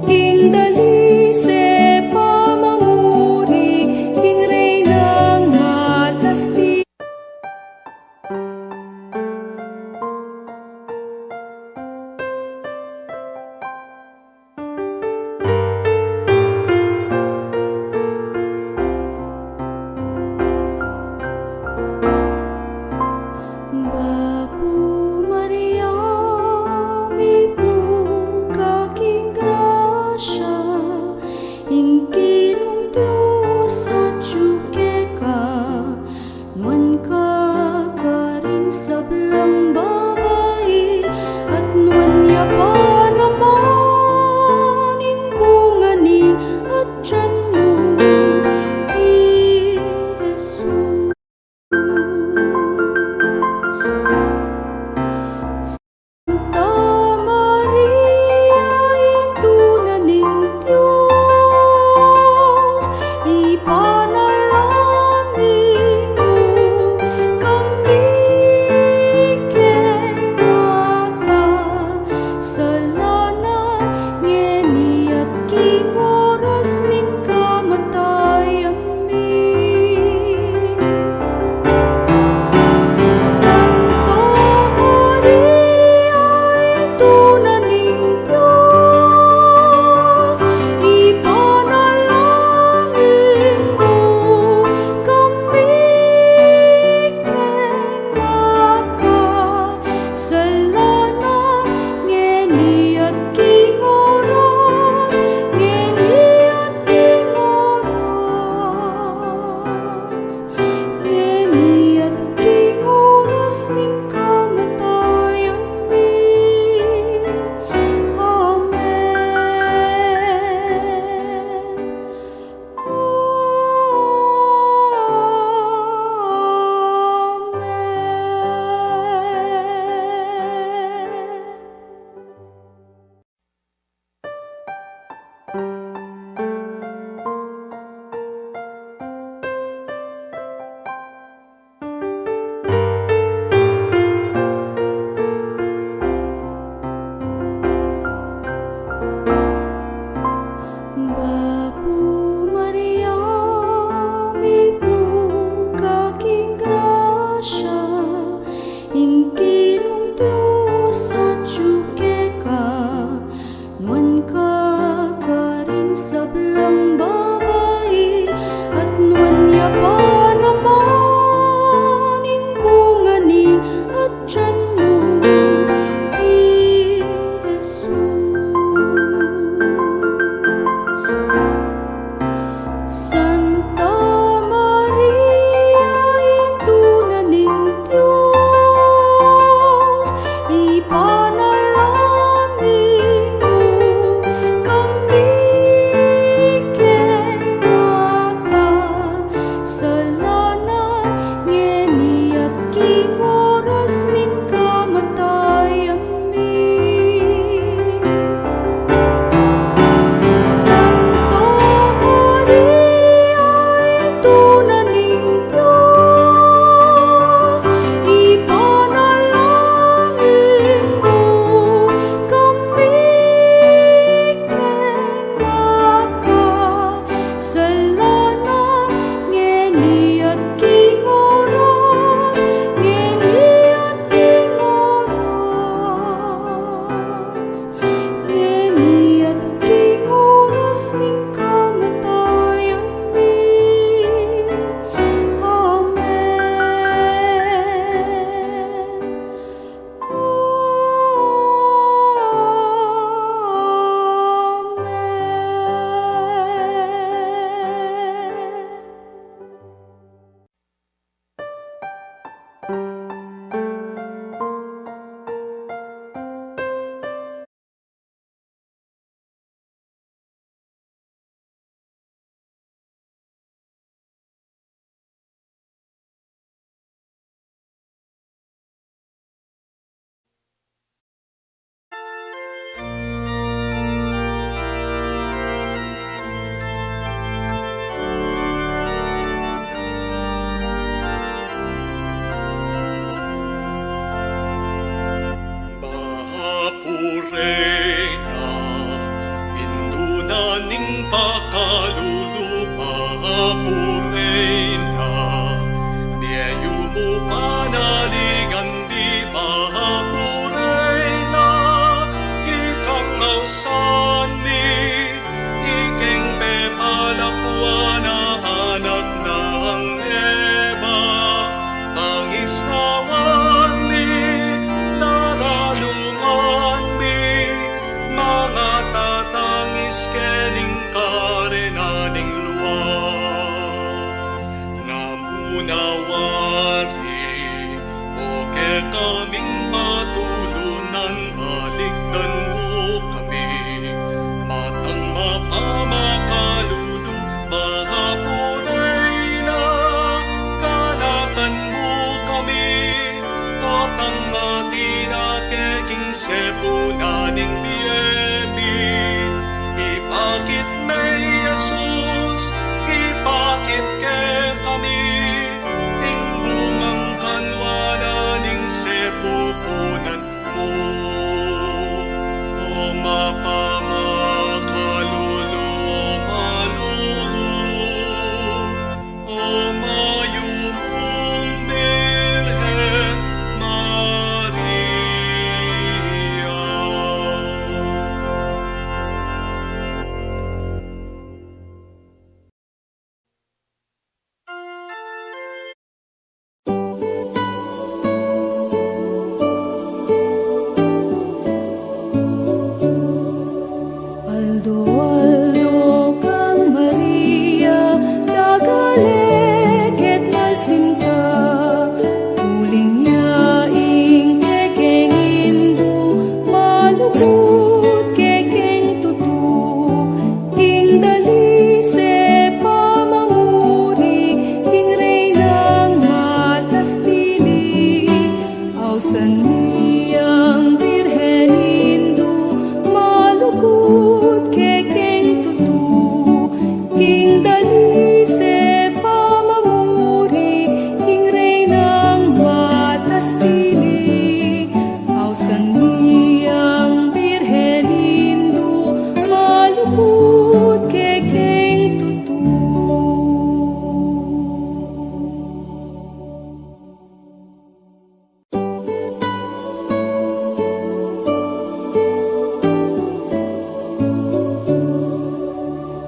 king dalise pamamuri, king reynang matasti. Bapu Maria, mi pluga king grasya, ingkinong Diyos sa ka, nuan ka karing sablang babae, at nuan ya pa naman ing bunga ni at tiyan mo, Jesus. Santa Maria, itunaning Diyos, ipanalangin mo kami ken makasalanan, ngeni at king oras ning kamatayan mi. Santa Maria, itunaning Diyos, ipanalangin mo kami ken makasalanan, ngeni at king oras, ngeni at king oras, ngeni at king oras ning kamatayan mi. Amen. Amen. Bapu Maria, mi pluga king grasya, ingkinong Diyos sa ka, nuan ka karing naning pakalulupa purena. Biyayo mo panaligan di purena. Ikang ngausan mi, iking pepalakwa na anak ng Eva. Pangisnawan mi, naralungan mi, mga tatangis kening karenaning luwa. Namunawari, o ke kaming patulunan, balikdan mo kami. Matang mapamakalulu, mahapuray na, kanakan mo kami. Patang matina keking sepunaning biebi. Ipakit may Jesus, ipakit ke kami. Tingbungang kanwananing sepupunan mo. O mapamakalulu, o malulu, o mayumong Birhen Maria. Aldo, Aldo kang Maria, dagaleket malsinta, uling yaing kekeng indu, maluput kekeng tutu, king dalise pamamuri, king reynang matastili, ausan niyang Birhen Indu, malukut kekeng tutu, king dalise pamamuri, king reynang matastili, ausan niyang Birhen Indu, malukut kekeng tutu.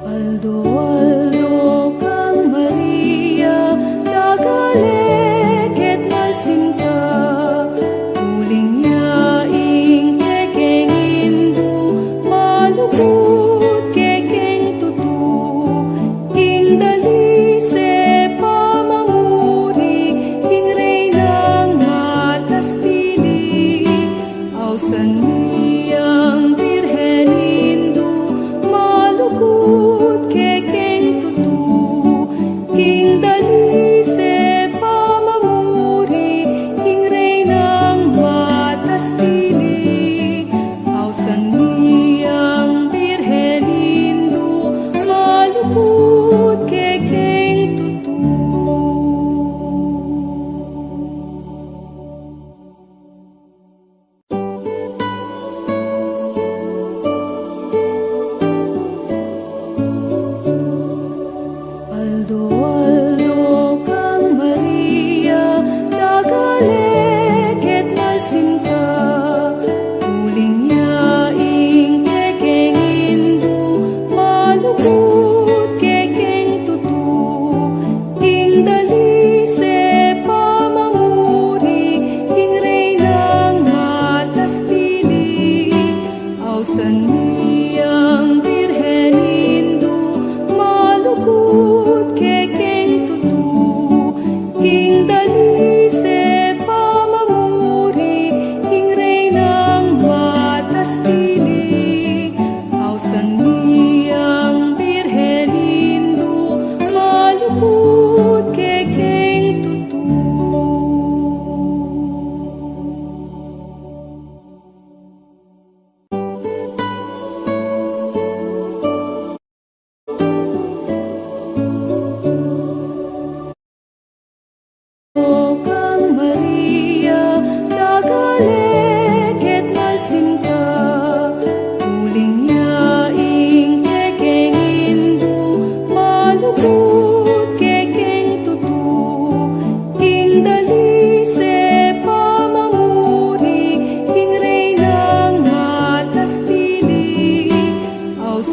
Aldo, Aldo kang Maria, dagaleket malsinta, uling yaing kekeng indu, maluput kekeng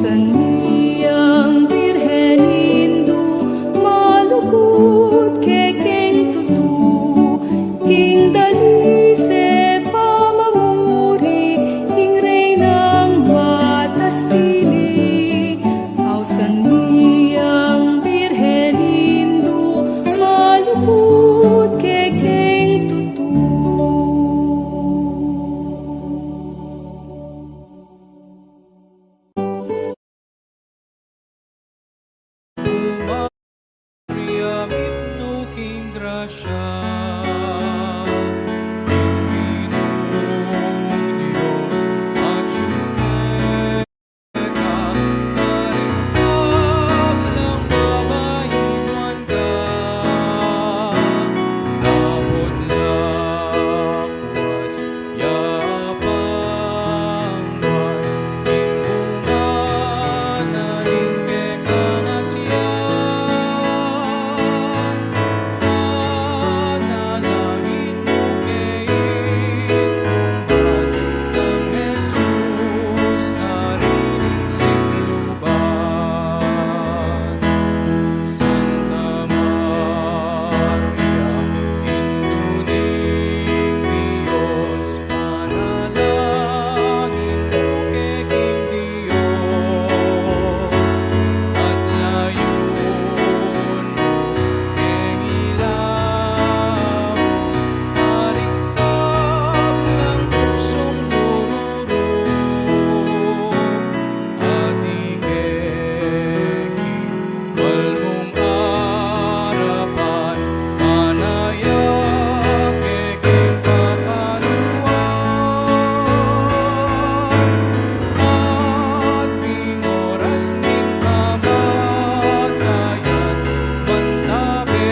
Ausaniyang birhenindo, malukot kekeng tutu, king dalise pamamuri, king reynang batas tili. Ausaniyang birhenindo, malukot kekeng tutu. Maria mitno king grasya, Panginoong Diyos at syuke ka, narinsab lang babayinuan ka, labot lakwas yapangwan, imbungan na lingke kang atyan, panalangin mo kay Inunghan ng Jesus, sariling sikluban. Santa Maria, Induning Diyos, panalangin mo kay King Diyos, at layun mo keng ilaw, naringsab lang puksong dururong, at ikeki walmong arapan, panaya kekeng pakaluan, at king oras ning kamatayan, mantabi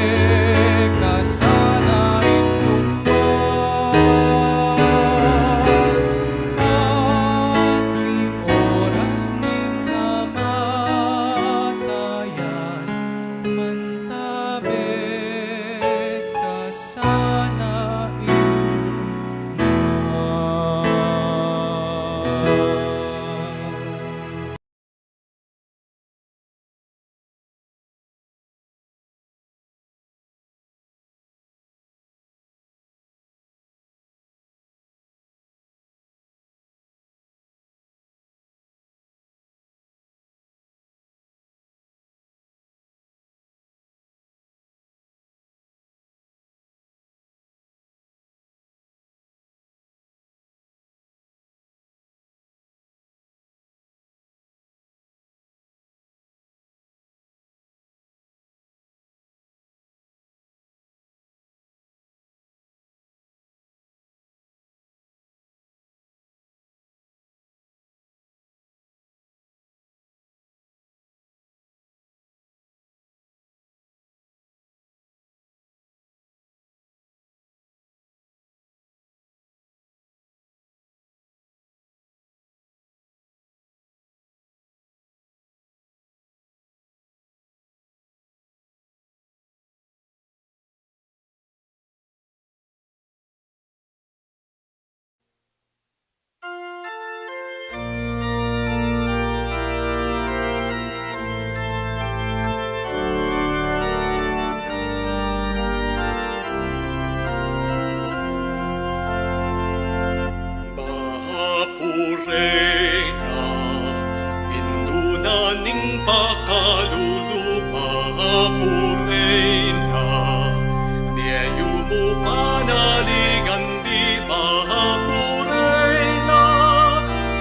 ka sana inuman. At king oras ning kamatayan, mantabi ka sana inuman. Bahapurena, pindunaning pakalulupa, Bahapurena, biyayo mo panaligan di Bahapurena,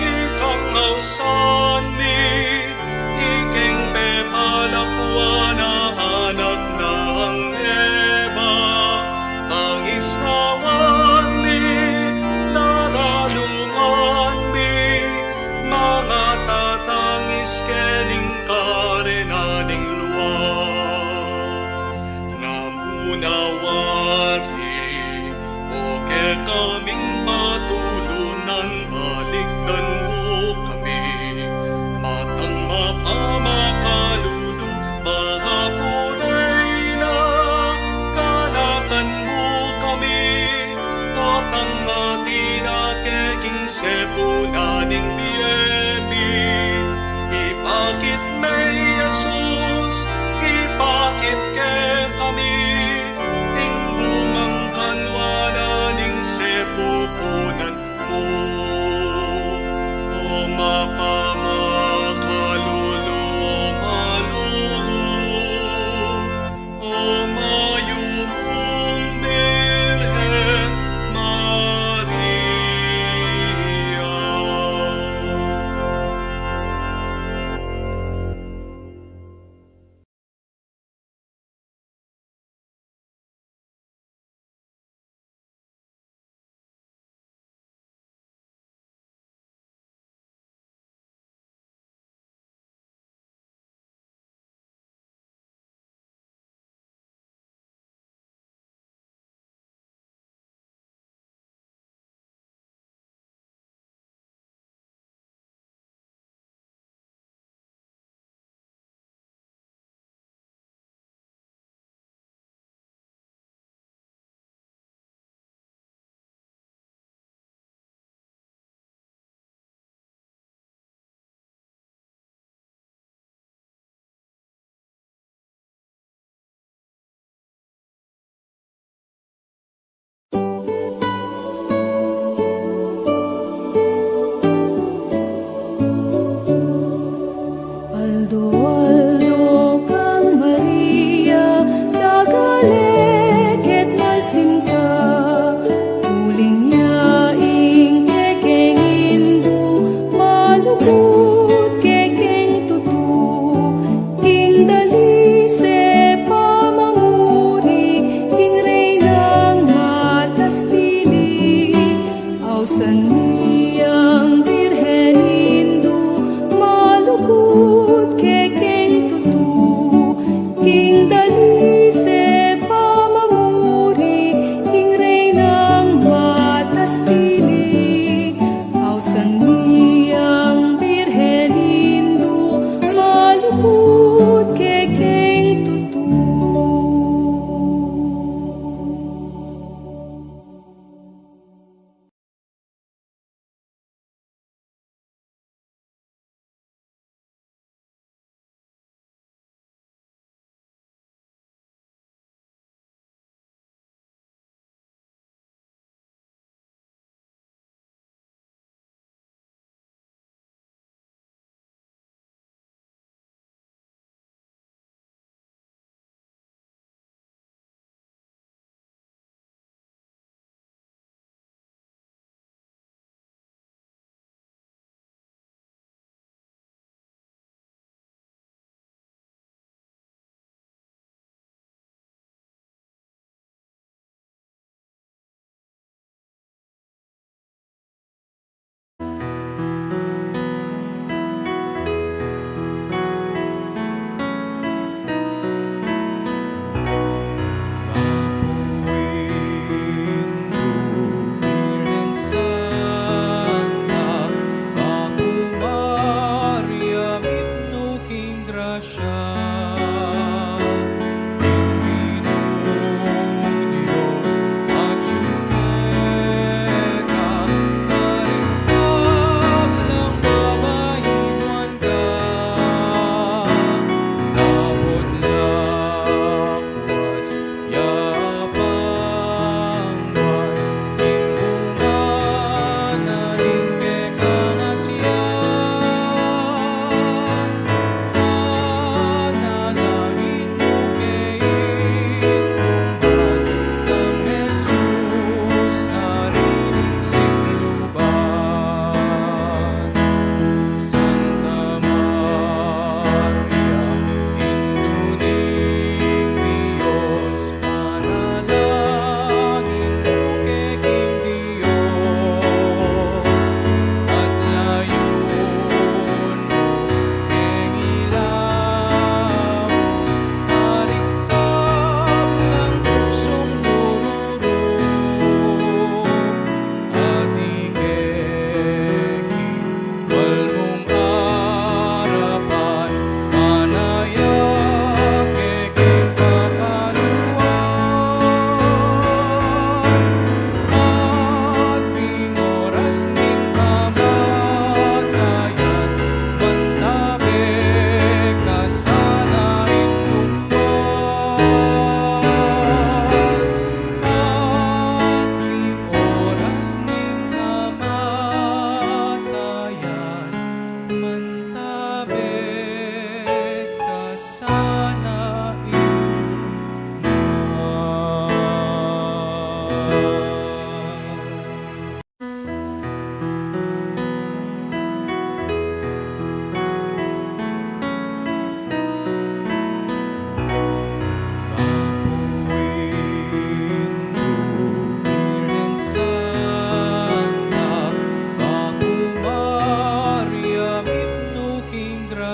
ikang hausan mi, ikeng pepalakwana, anak ng Eva, pangisnawan mi, naralungan mi, mga tatangis kening karenaning luwan.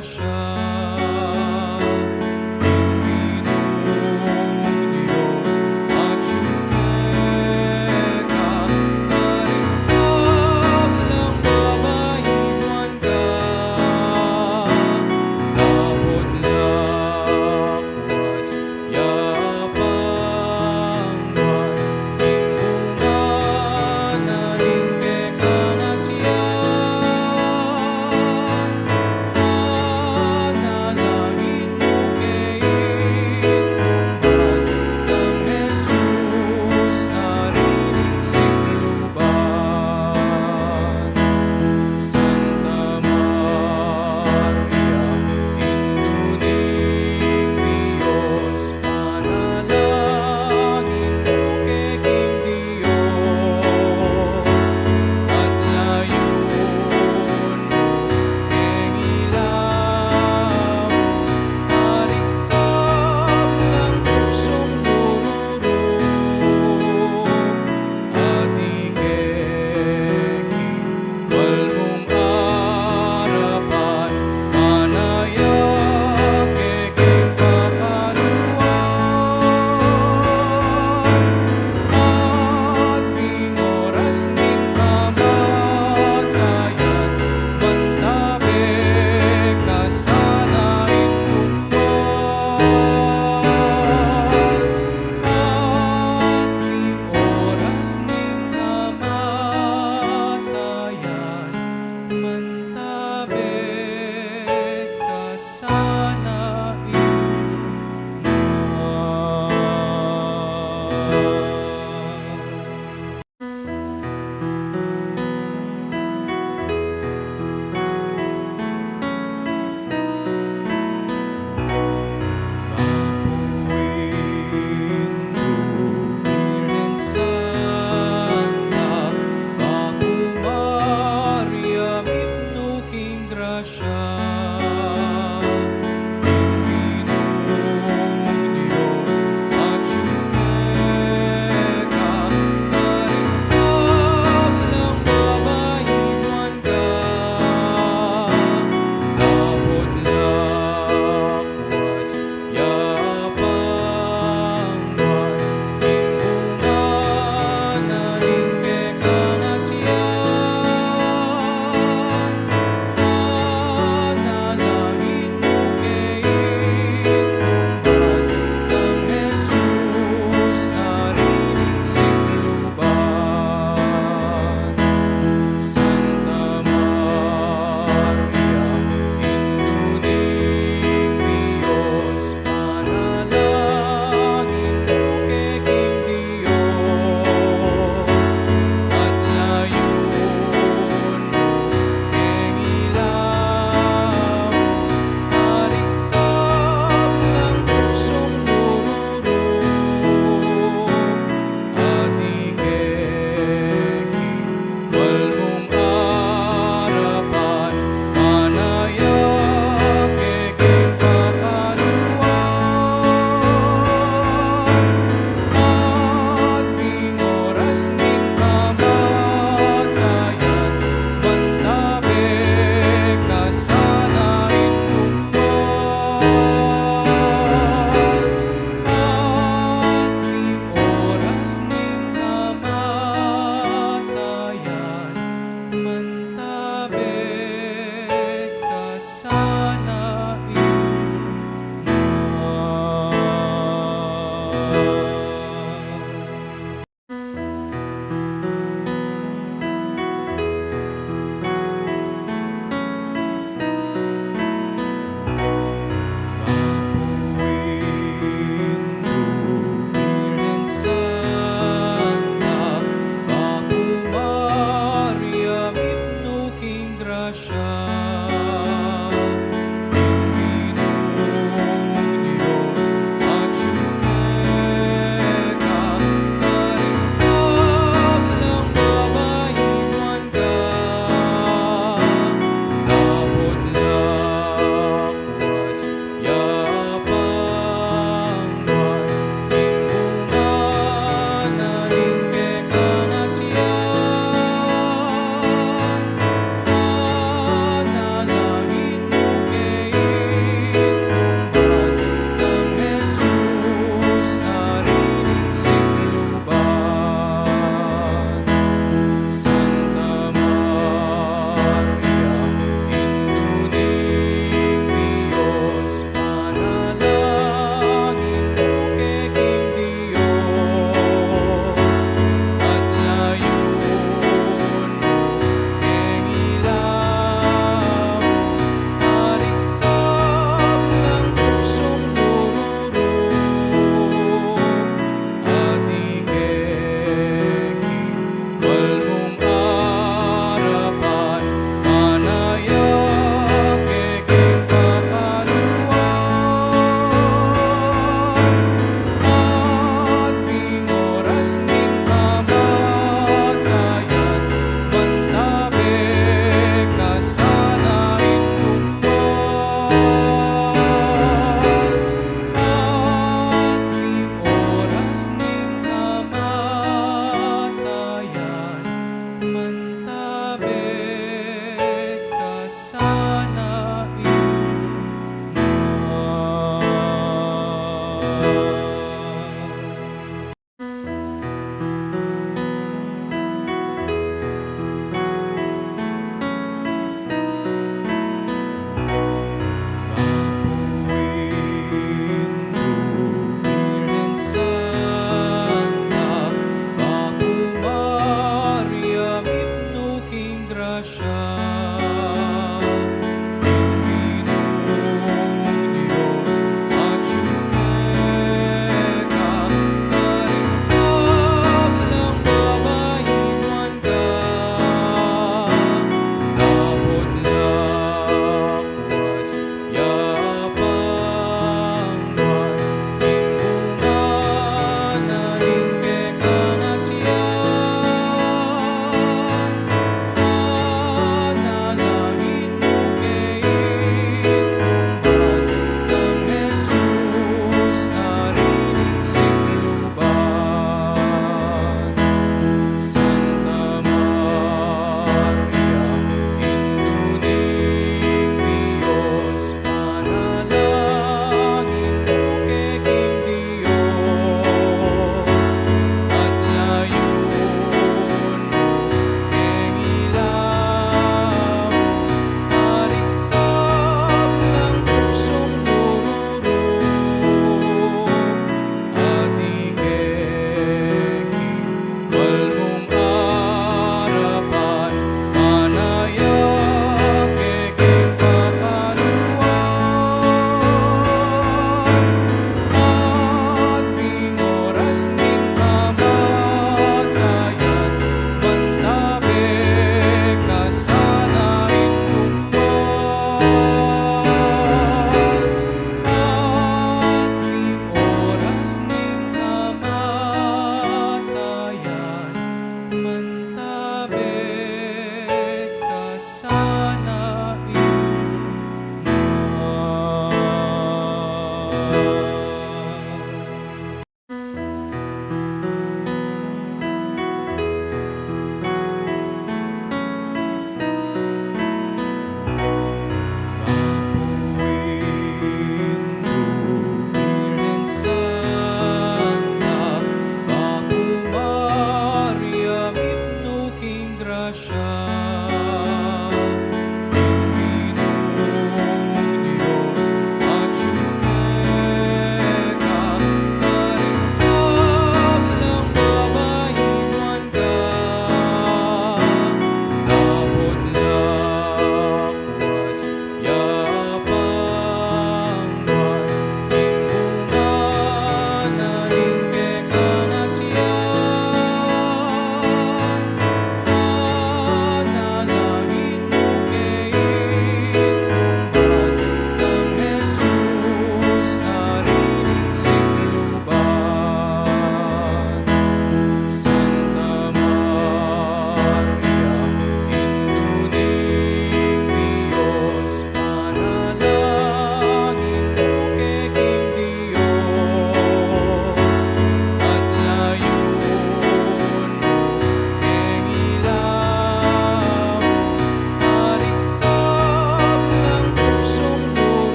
grasya.